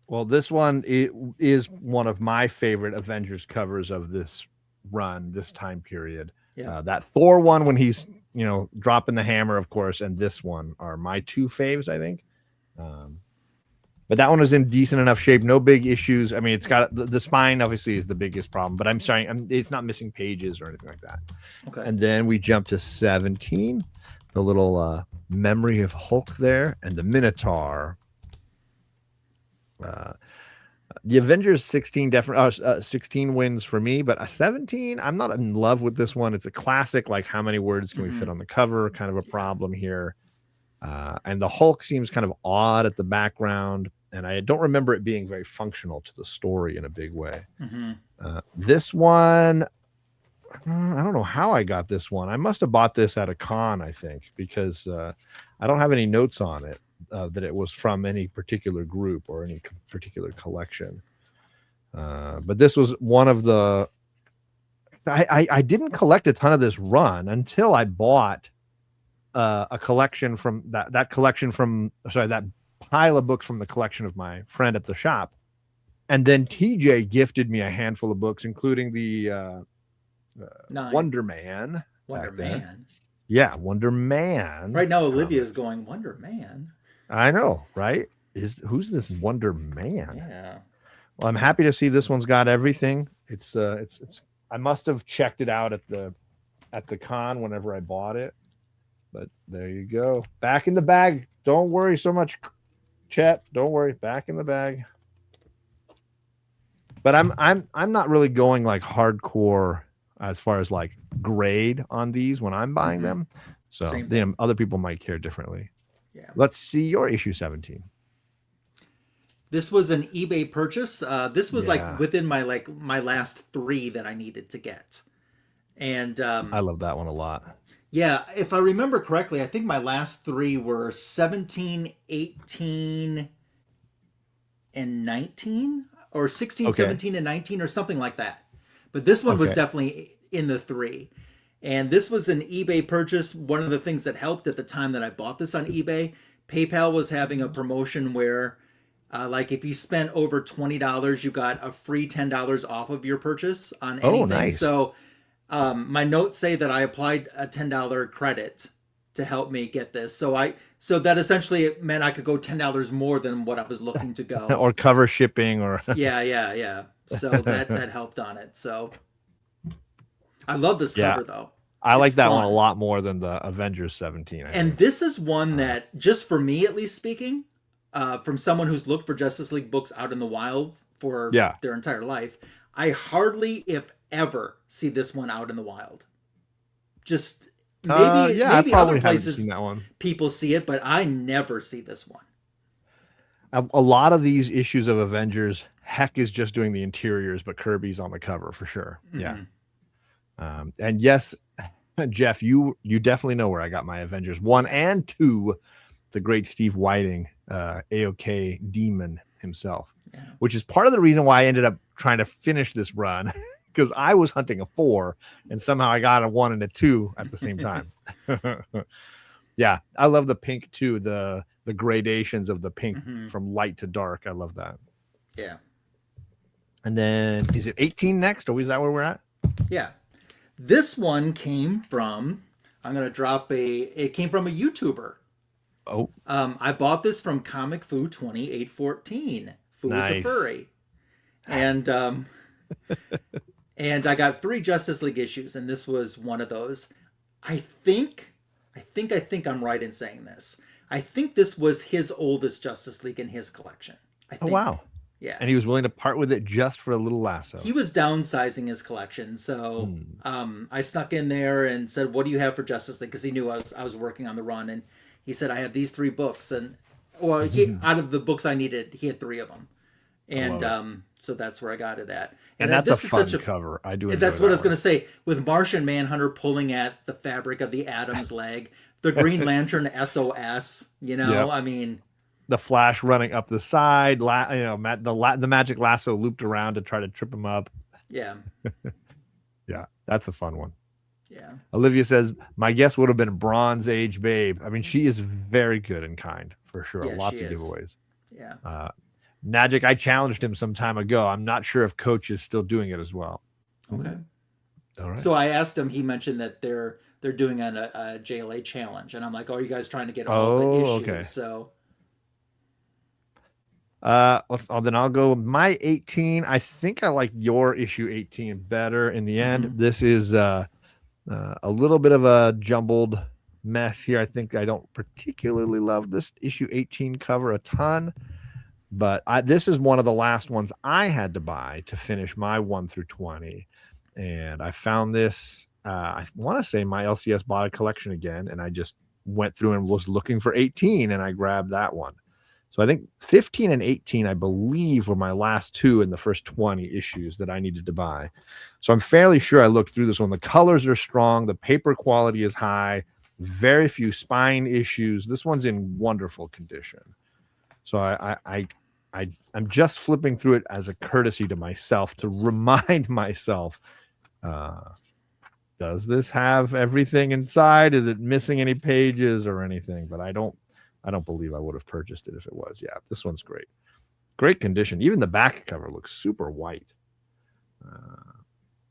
Well, this one is one of my favorite Avengers covers of this run, this time period. Yeah. That Thor one when he's, dropping the hammer, of course, and this one are my 2 faves, I think. But that one was in decent enough shape. No big issues. I mean, it's got the spine obviously is the biggest problem, but it's not missing pages or anything like that. Okay. And then we jump to 17, the little memory of Hulk there, and the Minotaur. The Avengers 16 definitely 16 wins for me, but a 17, I'm not in love with this one. It's a classic. Like, how many words can we fit on the cover? Kind of a problem here. And the Hulk seems kind of odd at the background, and I don't remember it being very functional to the story in a big way. This one, I don't know how I got this one. I must have bought this at a con, I think, because I don't have any notes on it that it was from any particular group or any particular collection. But this was one of the. I didn't collect a ton of this run until I bought a collection from that pile of books from the collection of my friend at the shop, and then TJ gifted me a handful of books, including the Wonder Man. Yeah, Wonder Man. Right now, Olivia's going Wonder Man. I know, right? Who's this Wonder Man? Yeah. Well, I'm happy to see this one's got everything. It's I must have checked it out at the con whenever I bought it. But there you go. Back in the bag. Don't worry so much, Chet. Don't worry. Back in the bag. But I'm not really going like hardcore as far as like grade on these when I'm buying them. So other people might care differently. Yeah. Let's see your issue 17. This was an eBay purchase. This was like within my last 3 that I needed to get. And I love that one a lot. Yeah, if I remember correctly, I think my last 3 were 17, 18, and 19, or 16, 17, and 19, or something like that. But this one was definitely in the 3. And this was an eBay purchase. One of the things that helped at the time that I bought this on eBay, PayPal was having a promotion where like if you spent over $20, you got a free $10 off of your purchase on anything. Oh, nice. So my notes say that I applied a $10 credit to help me get this. So that essentially meant I could go $10 more than what I was looking to go. Or cover shipping or yeah. So that helped on it. So I love this cover though. I like that one a lot more than the Avengers 17. I think. This is one that, just for me at least speaking, from someone who's looked for Justice League books out in the wild for their entire life, I hardly, if ever, see this one out in the wild. Just maybe other places seen that one. People see it, but I never see this one. A lot of these issues of Avengers, Heck is just doing the interiors, but Kirby's on the cover for sure. Yeah. And yes, Jeff, you definitely know where I got my Avengers 1 and 2, the great Steve Whiting, AOK demon himself, which is part of the reason why I ended up trying to finish this run, because I was hunting a 4 and somehow I got a 1 and a 2 at the same time. Yeah, I love the pink too, the gradations of the pink from light to dark. I love that. Yeah. And then is it 18 next, or is that where we're at? Yeah. This one came from, it came from a YouTuber. Oh. I bought this from Comic Fu 2814. Fu is a furry. And and I got 3 Justice League issues, and this was one of those. I think I'm right in saying this. I think this was his oldest Justice League in his collection. Oh, wow. Yeah. And he was willing to part with it just for a little lasso. He was downsizing his collection. So I snuck in there and said, what do you have for Justice League? Because he knew I was working on the run. And he said, I have these 3 books. And out of the books I needed, he had 3 of them. And so that's where I got it at. And that's a fun cover. I do. That's what I was going to say. With Martian Manhunter pulling at the fabric of the Atom's leg, the Green Lantern SOS, I mean... The Flash running up the side, the magic lasso looped around to try to trip him up. Yeah. Yeah, that's a fun one. Yeah. Olivia says, my guess would have been Bronze Age Babe. I mean, she is very good and kind, for sure. Yeah, lots of giveaways. Yeah. Magic, I challenged him some time ago. I'm not sure if Coach is still doing it as well. Okay. All right. So I asked him, he mentioned that they're doing a JLA challenge. And I'm like, are you guys trying to get all the issues? Okay. So... then I'll go my 18. I think I like your issue 18 better in the end. This is a little bit of a jumbled mess here. I think I don't particularly love this issue 18 cover a ton, but this is one of the last ones I had to buy to finish my 1 through 20. And I found this, I want to say my LCS bought a collection again, and I just went through and was looking for 18, and I grabbed that one. So I think 15 and 18, I believe, were my last two in the first 20 issues that I needed to buy. So I'm fairly sure I looked through this one. The colors are strong. The paper quality is high. Very few spine issues. This one's in wonderful condition. So I'm just flipping through it as a courtesy to myself to remind myself, does this have everything inside? Is it missing any pages or anything? But I don't believe I would have purchased it if it was. Yeah, this one's great. Great condition. Even the back cover looks super white.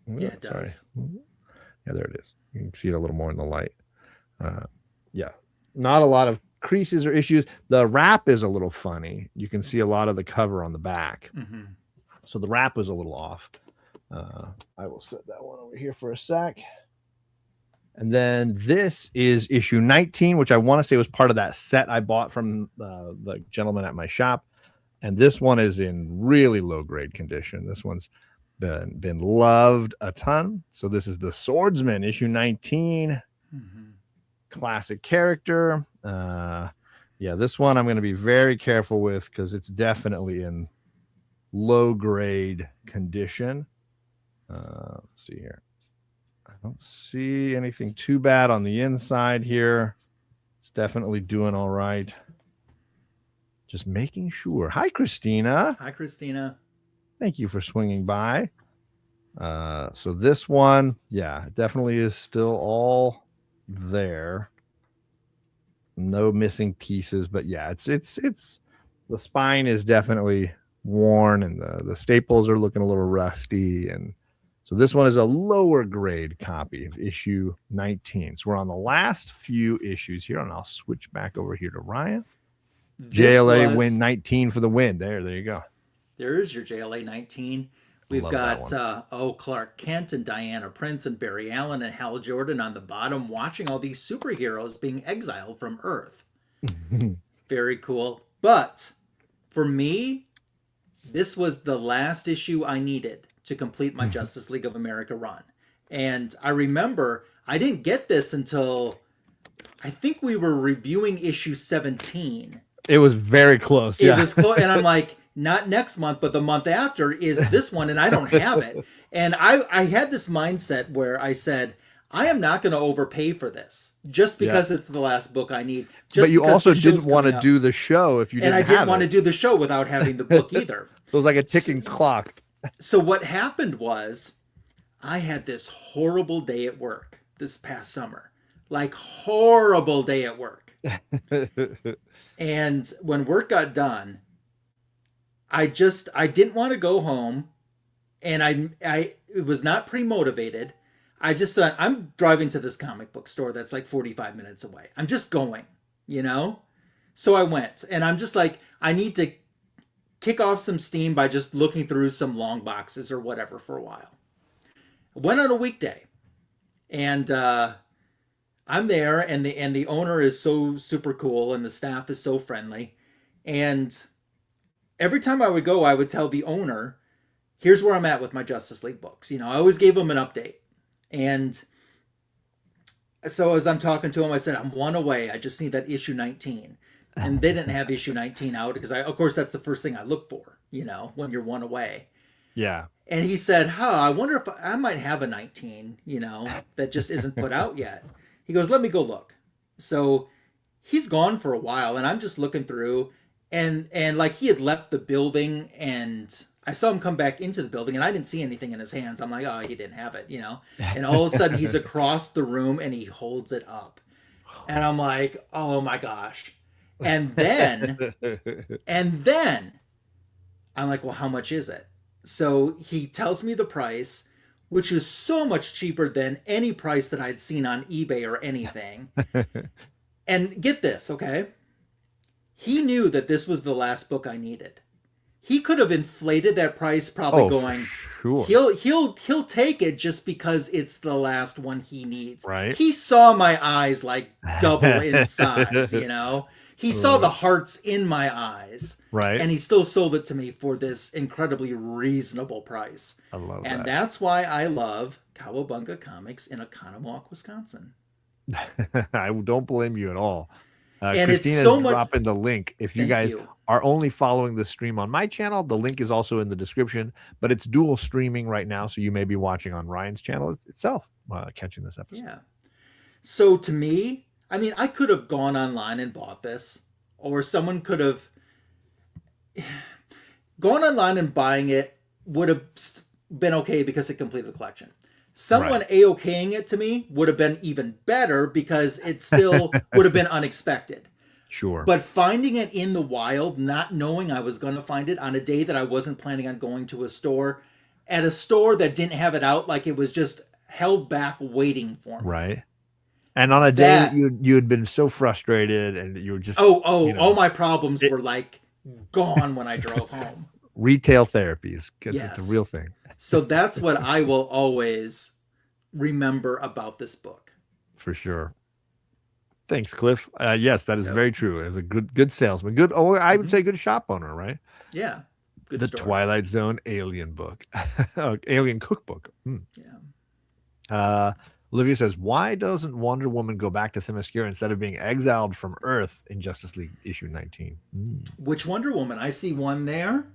Yeah, it does. Yeah, there it is. You can see it a little more in the light. Yeah, not a lot of creases or issues. The wrap is a little funny. You can see a lot of the cover on the back. Mm-hmm. So the wrap was a little off. I will set that one over here for a sec. And then this is issue 19, which I want to say was part of that set I bought from the gentleman at my shop. And this one is in really low grade condition. This one's been loved a ton. So this is the Swordsman, issue 19. Mm-hmm. Classic character. Yeah, this one I'm going to be very careful with because it's definitely in low grade condition. Let's see here. I don't see anything too bad on the inside here. It's definitely doing all right. Just making sure. Hi, Christina. Hi, Christina. Thank you for swinging by. So this one, yeah, definitely is still all there. No missing pieces, but yeah, it's the spine is definitely worn and the staples are looking a little rusty. And so this one is a lower grade copy of issue 19. So we're on the last few issues here, and I'll switch back over here to Ryan. JLA win 19 for the win. There you go. There is your JLA 19. We've got Clark Kent and Diana Prince and Barry Allen and Hal Jordan on the bottom watching all these superheroes being exiled from Earth. Very cool. But for me, this was the last issue I needed to complete my Justice League of America run. And I remember I didn't get this until I think we were reviewing issue 17. It was very close. It was close. And I'm like, not next month, but the month after is this one, and I don't have it. And I had this mindset where I said, I am not going to overpay for this just because it's the last book I need. Just but you also didn't want to do the show if you didn't have it. And I didn't want to do the show without having the book either. So it was like a ticking clock. So what happened was I had this horrible day at work this past summer. Like, horrible day at work. And when work got done, I didn't want to go home, and I was not pre-motivated. I just thought, I'm driving to this comic book store that's like 45 minutes away. I'm just going, So I went, and I'm just like, I need to kick off some steam by just looking through some long boxes or whatever for a while. I went on a weekday, and I'm there, and the owner is so super cool, and the staff is so friendly, and every time I would go, I would tell the owner, here's where I'm at with my Justice League books. I always gave him an update. And so as I'm talking to him, I said, I'm one away. I just need that issue 19. And they didn't have issue 19 out because of course, that's the first thing I look for, when you're one away. Yeah. And he said, I wonder if I might have a 19, that just isn't put out yet. He goes, let me go look. So he's gone for a while, and I'm just looking through. And like he had left the building, and I saw him come back into the building, and I didn't see anything in his hands. I'm like, oh, he didn't have it, And all of a sudden he's across the room and he holds it up. And I'm like, oh my gosh. And then I'm like, well, how much is it? So he tells me the price, which is so much cheaper than any price that I'd seen on eBay or anything. And get this, okay? He knew that this was the last book I needed. He could have inflated that price, probably going, sure. He'll take it just because it's the last one he needs. Right. He saw my eyes like double in size, He saw the hearts in my eyes. Right. And he still sold it to me for this incredibly reasonable price. I love that. And that's why I love Cowabunga Comics in Oconomowoc, Wisconsin. I don't blame you at all. And it's Christina's so much. dropping the link. If you Thank guys you. are only following the stream on my channel, the link is also in the description, but it's dual streaming right now. So you may be watching on Ryan's channel itself, catching this episode. Yeah. So to me, I mean, I could have gone online and bought this, or someone could have gone online and buying it would have been okay because it completed the collection. Someone Right. A-okaying it to me would have been even better because it still would have been unexpected. Sure. But finding it in the wild, not knowing I was going to find it on a day that I wasn't planning on going to a store, at a store that didn't have it out, like it was just held back waiting for me. Right. And on a day that you had been so frustrated and you were just all my problems were like gone when I drove home. Retail therapies, because Yes. it's a real thing. So that's what I will always remember about this book. For sure. Thanks, Cliff. Yes, that is very true. As a good salesman, I would say good shop owner, right? Yeah. Good the story. Twilight Zone alien book, alien cookbook. Yeah. Olivia says, why doesn't Wonder Woman go back to Themyscira instead of being exiled from Earth in Justice League issue 19? Which Wonder Woman? I see one there,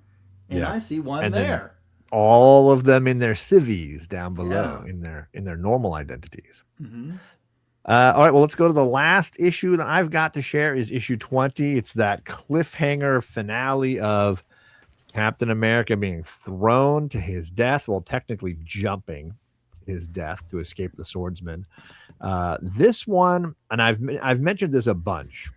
and I see one there. All of them in their civies down below, in their normal identities. All right, well, let's go to the last issue that I've got to share is issue 20. It's that cliffhanger finale of Captain America being thrown to his death, well, technically jumping his death to escape the swordsman. This one, and I've mentioned this a bunch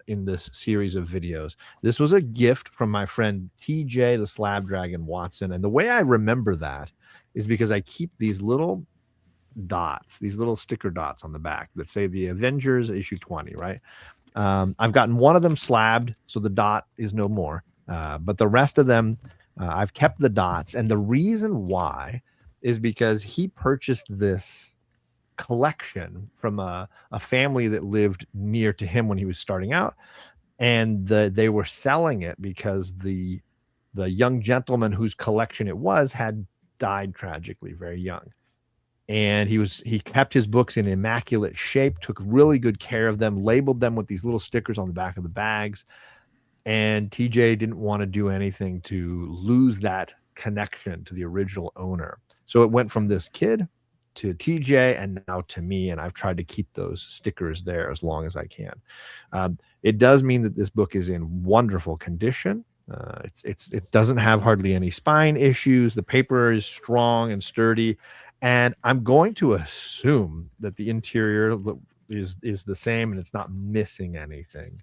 in this series of videos. This was a gift from my friend TJ, the Slab Dragon Watson. And the way I remember that is because I keep these little dots, these little sticker dots on the back that say the Avengers issue 20, right? I've gotten one of them slabbed, so the dot is no more. But the rest of them, I've kept the dots. And the reason why is because he purchased this collection from a family that lived near to him when he was starting out. And they were selling it because the young gentleman whose collection it was had died tragically very young. And he kept his books in immaculate shape, took really good care of them, labeled them with these little stickers on the back of the bags. And TJ didn't want to do anything to lose that connection to the original owner. So it went from this kid to TJ and now to me. And I've tried to keep those stickers there as long as I can. It does mean that this book is in wonderful condition. It doesn't have hardly any spine issues. The paper is strong and sturdy. And I'm going to assume that the interior is the same and it's not missing anything.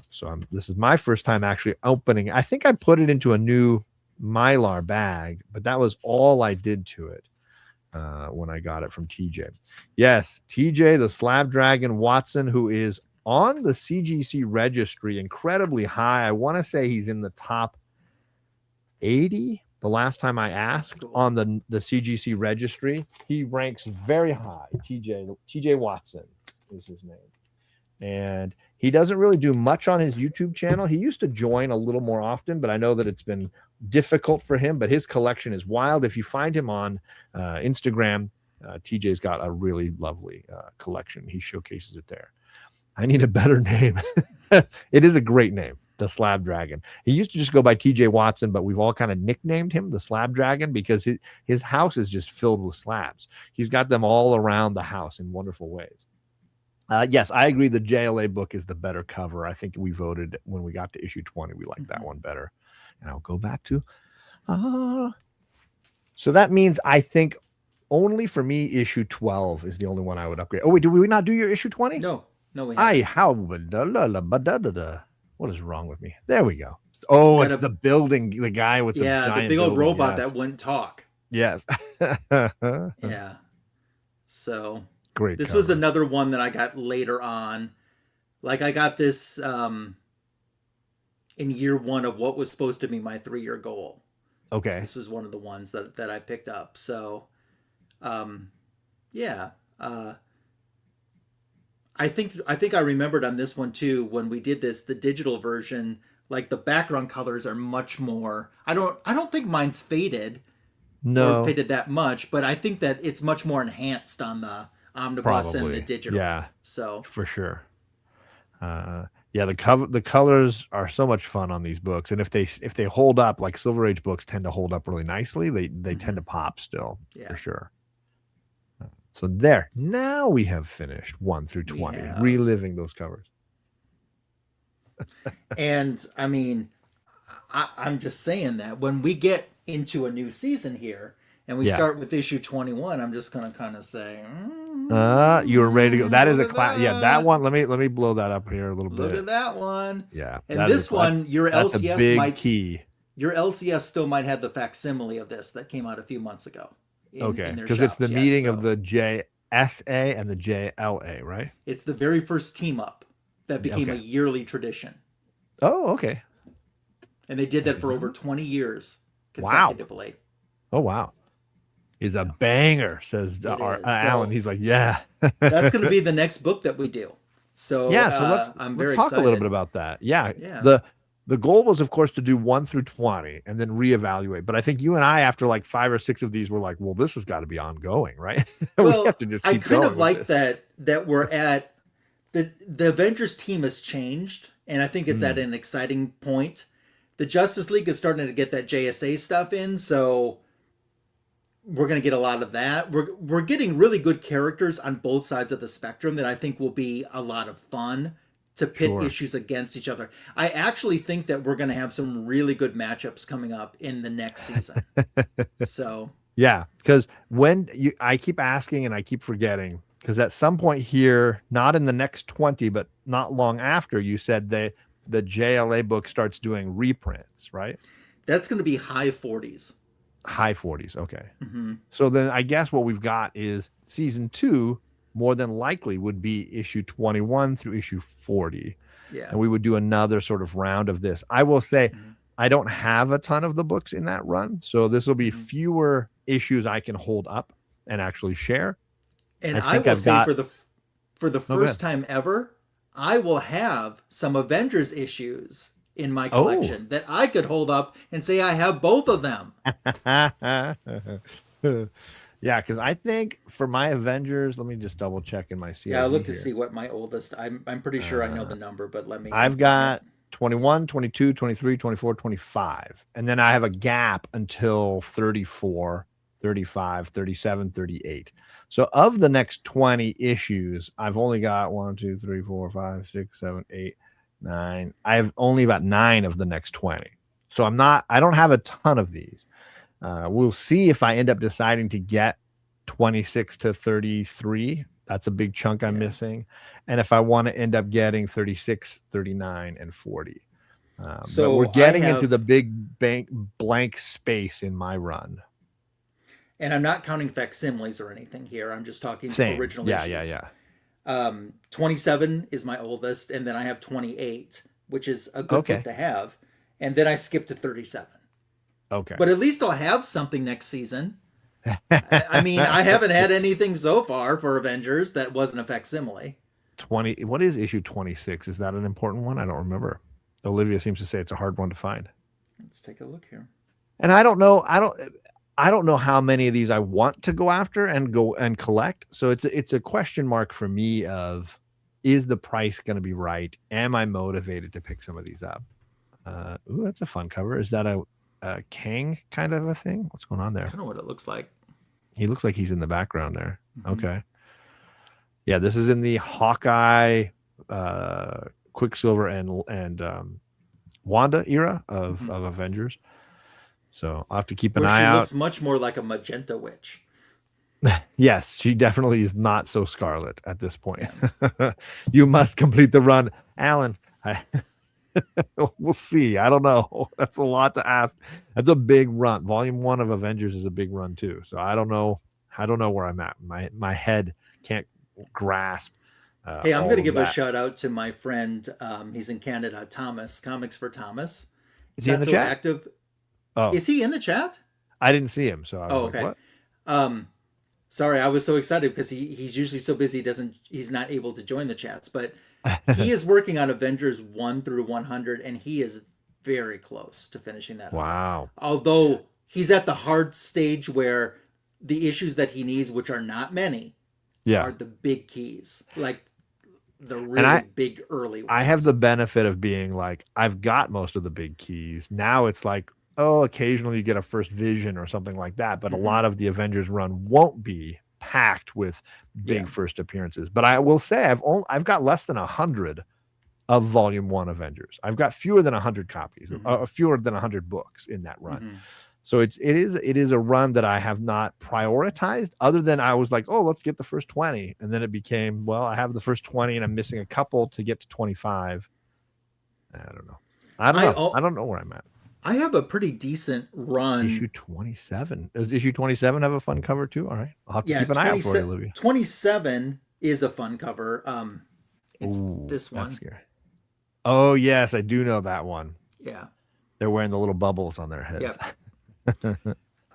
So this is my first time actually opening. I think I put it into a new Mylar bag, but that was all I did to it when I got it from TJ. Yes, TJ, the Slab Dragon Watson, who is on the CGC registry incredibly high. I want to say he's in the top 80. The last time I asked on the CGC registry, he ranks very high. TJ Watson is his name. And he doesn't really do much on his YouTube channel. He used to join a little more often, but I know that it's been difficult for him. But his collection is wild. If you find him on Instagram, TJ's got a really lovely collection. He showcases it there. I need a better name. It is a great name, the Slab Dragon. He used to just go by TJ Watson, but we've all kind of nicknamed him the Slab Dragon because his house is just filled with slabs. He's got them all around the house in wonderful ways. Yes, I agree. The JLA book is the better cover. I think we voted when we got to issue 20. We liked that one better. And I'll go back to. So that means I think only for me, issue 12 is the only one I would upgrade. Oh, wait, did we not do your issue 20? No, we haven't. What is wrong with me? There we go. Oh, it's the building, the guy with the giant the big old building, robot that wouldn't talk. Yes. Yeah. So great. This was another one that I got later on. Like I got this in year one of what was supposed to be my 3-year goal. Okay. This was one of the ones that I picked up. So, yeah. I think I remembered on this one too when we did this, the digital version, like the background colors are much more. I don't think mine's faded. No, or faded that much, but I think that it's much more enhanced on omnibus and the Probably. digital. Yeah, So for sure. Yeah, the colors are so much fun on these books, and if they hold up, like Silver Age books tend to hold up really nicely. They tend to pop still, yeah, for sure. So there. Now we have finished 1 through we 20, have. reliving those covers. And I mean, I'm just saying that when we get into a new season here and we Yeah. start with issue 21, I'm just gonna kind of say, You were ready to go. That is look a at class. Yeah, that that. one. Let me blow that up here a little Look bit. at that one. Yeah, And that is this one, your that's a LCS big might key. your LCS still might have the facsimile of this that came out a few months ago. Okay, In their because it's the shops yet, meeting of so. the JSA and the JLA, right? It's the very first team up that became a Okay. yearly tradition. Oh, okay. And they did that for over 20 years Wow. consecutively. Oh, wow. Is a banger, says It is. Alan. So He's like, yeah. that's going to be the next book that we do. So Yeah, so I'm let's very talk a little excited. bit about that. Yeah. Yeah. The goal was, of course, to do 1 through 20 and then reevaluate. But I think you and I, after like 5 or 6 of these, were like, well, this has got to be ongoing, right? We Well, have to just I keep kind going of with like this. that we're at the Avengers team has changed, and I think it's at an exciting point. The Justice League is starting to get that JSA stuff in, so we're going to get a lot of that. We're getting really good characters on both sides of the spectrum that I think will be a lot of fun to pit Sure. issues against each other. I actually think that we're going to have some really good matchups coming up in the next season. So, Yeah, because I keep asking and I keep forgetting, because at some point here, not in the next 20, but not long after, you said the JLA book starts doing reprints, right? that's going to be high 40s. High 40s. Okay. So then I guess what we've got is season 2 more than likely would be issue 21 through issue 40. Yeah. And we would do another sort of round of this. I will say I don't have a ton of the books in that run, so this will be fewer issues I can hold up and actually share. And I think will I've say got for the go ahead. first time ever, I will have some Avengers issues in my collection that I could hold up and say I have both of them. Yeah, because I think for my Avengers, let me just double check in my CIZ Yeah, I look to here. see what my oldest. I'm pretty sure I know the number, but let me. I've confirm it. got 21, 22, 23, 24, 25. And then I have a gap until 34, 35, 37, 38. So of the next 20 issues, I've only got 1, 2, 3, 4, 5, 6, 7, 8, 9. I have only about 9 of the next 20. So I don't have a ton of these. We'll see if I end up deciding to get 26 to 33. That's a big chunk I'm missing. And if I want to end up getting 36, 39, and 40. But we're getting into the big blank space in my run. And I'm not counting facsimiles or anything here. I'm just talking Same. original Yeah, issues. yeah. 27 is my oldest, and then I have 28, which is a good book to have. And then I skip to 37. Okay. But at least I'll have something next season. I mean, I haven't had anything so far for Avengers that wasn't a facsimile. 20. What is issue 26? Is that an important one? I don't remember. Olivia seems to say it's a hard one to find. Let's take a look here. And I don't know. I don't know how many of these I want to go after and go and collect. So it's a question mark for me of, is the price going to be right? Am I motivated to pick some of these up? Ooh, that's a fun cover. Is that a Kang kind of a thing? What's going on there? That's kind of what it looks like. He looks like he's in the background there. Okay. Yeah, this is in the Hawkeye, Quicksilver, and Wanda era of Avengers. So I'll have to keep an eye out. She looks much more like a magenta witch. Yes, she definitely is not so scarlet at this point. You must complete the run. Alan, we'll see. I don't know. That's a lot to ask. That's a big run. Volume 1 of Avengers is a big run too. So I don't know where I'm at. My head can't grasp. Hey, I'm going to give a shout out to my friend. He's in Canada, Thomas, Comics for Thomas. Is he in the chat? Active. Oh, is he in the chat? I didn't see him, so I was okay. like, what? Sorry, I was so excited because he's usually so busy he's not able to join the chats, but he is working on Avengers 1 through 100 and he is very close to finishing that. Wow. Although he's at the hard stage where the issues that he needs, which are not many, Yeah. are the big keys, like the And really big early I have ones. the benefit of being like, I've got most of the big keys. Now it's like, oh, occasionally you get a first vision or something like that. But a Hmm. lot of the Avengers run won't be packed with Yeah. big first appearances. But I will say I've got less than 100 of Volume 1 Avengers. I've got fewer than 100 copies, Hmm. fewer than 100 books in that run. Hmm. So it is a run that I have not prioritized, other than I was like, oh, let's get the first 20. And then it became, well, I have the first 20 and I'm missing a couple to get to 25. I don't know. I don't I know. I oh, don't know where I'm at. I have a pretty decent run. Issue 27. Does issue 27 have a fun cover too? All right. I'll have to Yeah, keep an eye out for you, Olivia. 27 is a fun cover. It's Ooh, this that's one. scary. Oh, yes, I do know that one. Yeah. They're wearing the little bubbles on their heads. Yep.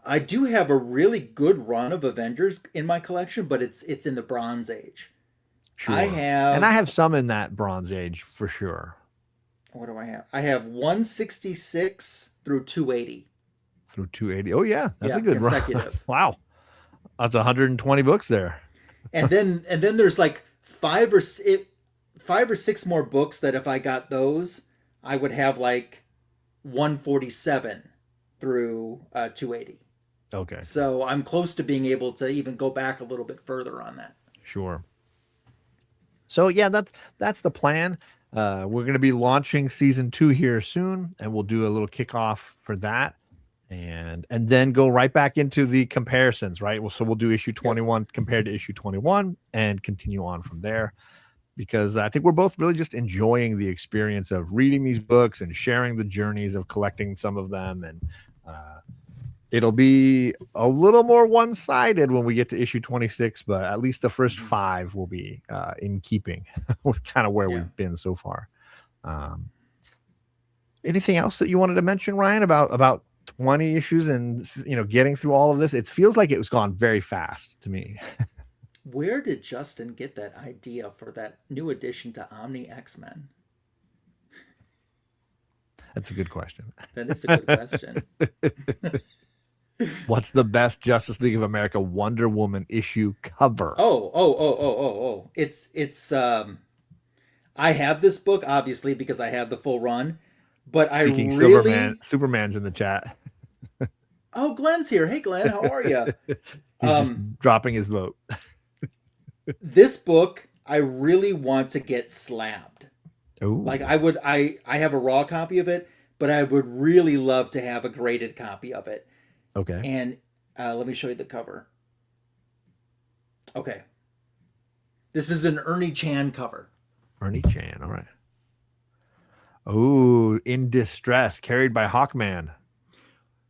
I do have a really good run of Avengers in my collection, but it's in the Bronze Age. I Sure. And I have have, some in that Bronze Age for sure. what do I have? I have 166 through 280. Through 280. Oh, yeah, that's a Yeah, good run. consecutive. Wow. That's 120 books there. And then there's like five or six more books that if I got those, I would have like 147 through 280. Okay. So I'm close to being able to even go back a little bit further on that. Sure. So yeah, that's the plan. We're going to be launching season 2 here soon, and we'll do a little kickoff for that, and then go right back into the comparisons. Right. Well, so we'll do issue Yep. 21 compared to issue 21, and continue on from there. Because I think we're both really just enjoying the experience of reading these books and sharing the journeys of collecting some of them, and uh, it'll be a little more one-sided when we get to issue 26, but at least the first Mhm. 5 will be in keeping with kind of where Yeah. we've been so far. Um, Anything else that you wanted to mention, Ryan, about 20 issues and getting through all of this? It feels like it was gone very fast to me. Where did Justin get that idea for that new addition to Omni X-Men? That's a good question. That is a good question. What's the best Justice League of America Wonder Woman issue cover? Oh. It's I have this book obviously because I have the full run, but I Seeking Silverman. really Superman's in the chat. Oh, Glenn's here. Hey Glenn, how are you? He's just dropping his vote. This book I really want to get slabbed. Ooh. Like I have a raw copy of it, but I would really love to have a graded copy of it. Okay. And let me show you the cover. Okay. This is an Ernie Chan cover. Ernie Chan. All right. Oh, In Distress, carried by Hawkman.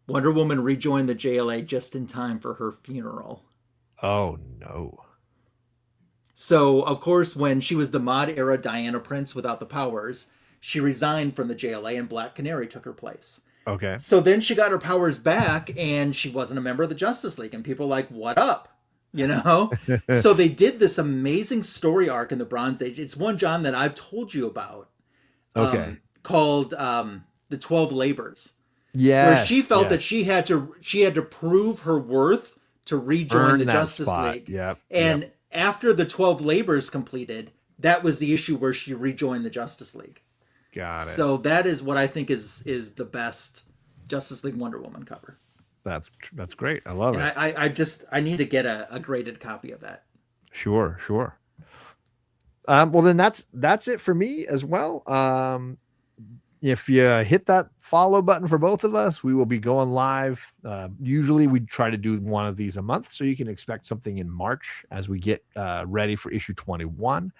Wonder Woman rejoined the JLA just in time for her funeral. Oh, no. So, of course, when she was the mod era Diana Prince without the powers, she resigned from the JLA and Black Canary took her place. Okay. So then she got her powers back and she wasn't a member of the Justice League. And people were like, what up? You know? So they did this amazing story arc in the Bronze Age. It's one, John, that I've told you about. Okay. Called The 12 Labors. Yeah. Where she felt that she had to prove her worth to rejoin the Justice League. Yep. And after the 12 Labors completed, that was the issue where she rejoined the Justice League. Got it. So that is what I think is the best Justice League Wonder Woman cover. That's great. I love it. I need to get a graded copy of that. Sure. Well, then that's it for me as well. If you hit that follow button for both of us, we will be going live. Usually we try to do one of these a month, so you can expect something in March as we get ready for issue 21.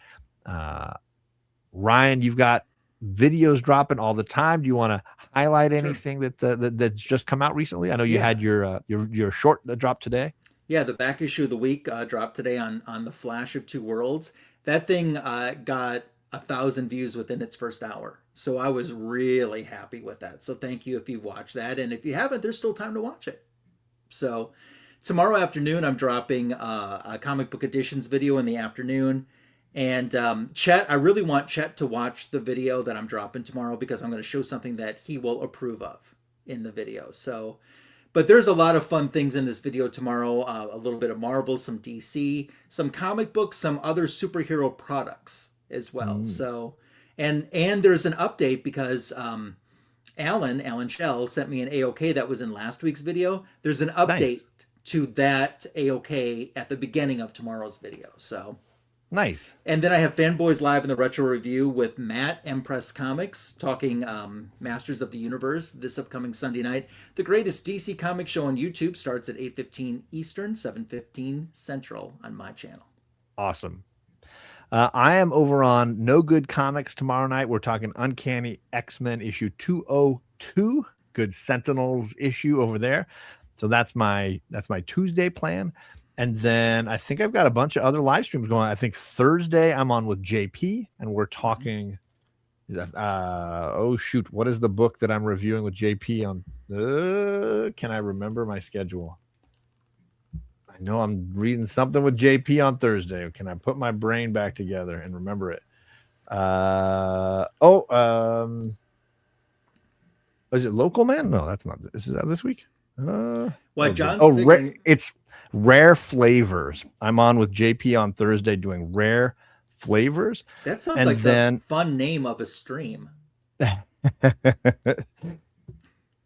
Ryan, you've got videos dropping all the time. Do you want to highlight anything that's just come out recently? I know you had your short that dropped today. Yeah, the back issue of the week dropped today on the Flash of Two Worlds. That thing got 1,000 views within its first hour. So I was really happy with that. So thank you if you've watched that. And if you haven't, there's still time to watch it. So tomorrow afternoon, I'm dropping a comic book editions video in the afternoon. And Chet, I really want Chet to watch the video that I'm dropping tomorrow because I'm going to show something that he will approve of in the video. So But there's a lot of fun things in this video tomorrow. A little bit of Marvel, some DC, some comic books, some other superhero products as well. So, and there's an update because Alan Shell sent me an AOK that was in last week's video. There's an update to that AOK at the beginning of tomorrow's video. So nice. And then I have Fanboys Live in the Retro Review with Matt, Empress Comics, talking Masters of the Universe this upcoming Sunday night. The greatest DC comic show on YouTube starts at 8:15 Eastern, 7:15 Central on my channel. Awesome. I am over on No Good Comics tomorrow night. We're talking Uncanny X-Men issue 202, Good Sentinels issue over there. So that's my Tuesday plan. And then I think I've got a bunch of other live streams going on. I think Thursday I'm on with JP and we're talking oh shoot, what is the book that I'm reviewing with JP on? Can I remember my schedule? I know I'm reading something with JP on Thursday. Can I put my brain back together and remember it? Is it Local Man? No, that's not. Is that this week? It's Rare Flavors. I'm on with JP on Thursday doing Rare Flavors. That sounds like the fun name of a stream.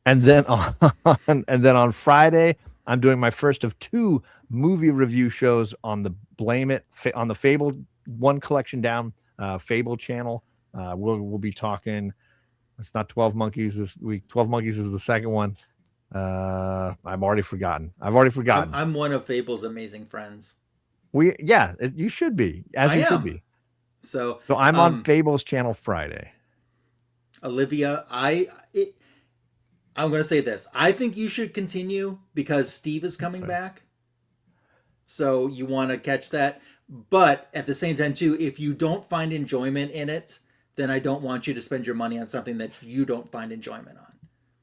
and then on Friday, I'm doing my first of 2 movie review shows on the on the Fable One Collection Down Fable channel. We'll be talking. It's not 12 Monkeys this week. 12 Monkeys is the second one. I've already forgotten. I'm one of Fable's amazing friends. You should be, should be. So I'm on Fable's channel Friday. Olivia, I'm going to say this. I think you should continue because Steve is coming back. So you want to catch that. But at the same time, too, if you don't find enjoyment in it, then I don't want you to spend your money on something that you don't find enjoyment on.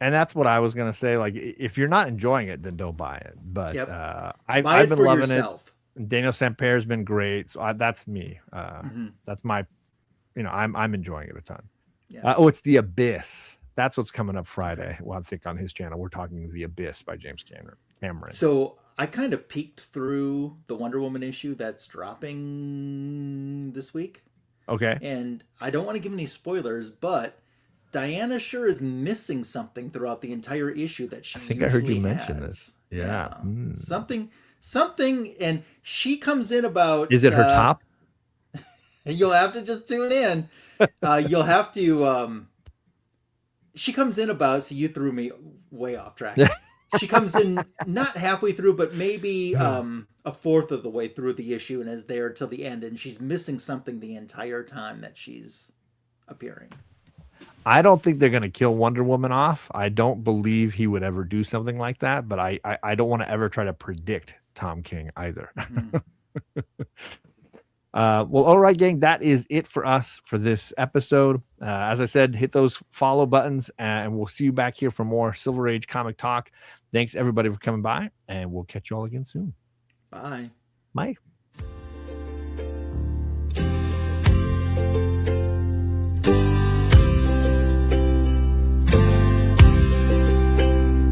And that's what I was going to say. Like, if you're not enjoying it, then don't buy it. But I've been loving yourself. It. Daniel Samper has been great. So that's me. That's my, I'm enjoying it a ton. Yeah. It's The Abyss. That's what's coming up Friday. Okay. Well, I think on his channel, we're talking The Abyss by James Cameron. So I kind of peeked through the Wonder Woman issue that's dropping this week. Okay. And I don't want to give any spoilers, but Diana sure is missing something throughout the entire issue that she. I think I heard you mention this. Yeah. Something, and she comes in about. Is it her top? You'll have to just tune in. You'll have to. She comes in about. So you threw me way off track. She comes in not halfway through, but maybe a fourth of the way through the issue, and is there till the end, and she's missing something the entire time that she's appearing. I don't think they're going to kill Wonder Woman off. I don't believe he would ever do something like that, but I don't want to ever try to predict Tom King either. Well, all right, gang, that is it for us for this episode. As I said, hit those follow buttons, and we'll see you back here for more Silver Age comic talk. Thanks, everybody, for coming by, and we'll catch you all again soon. Bye. Bye.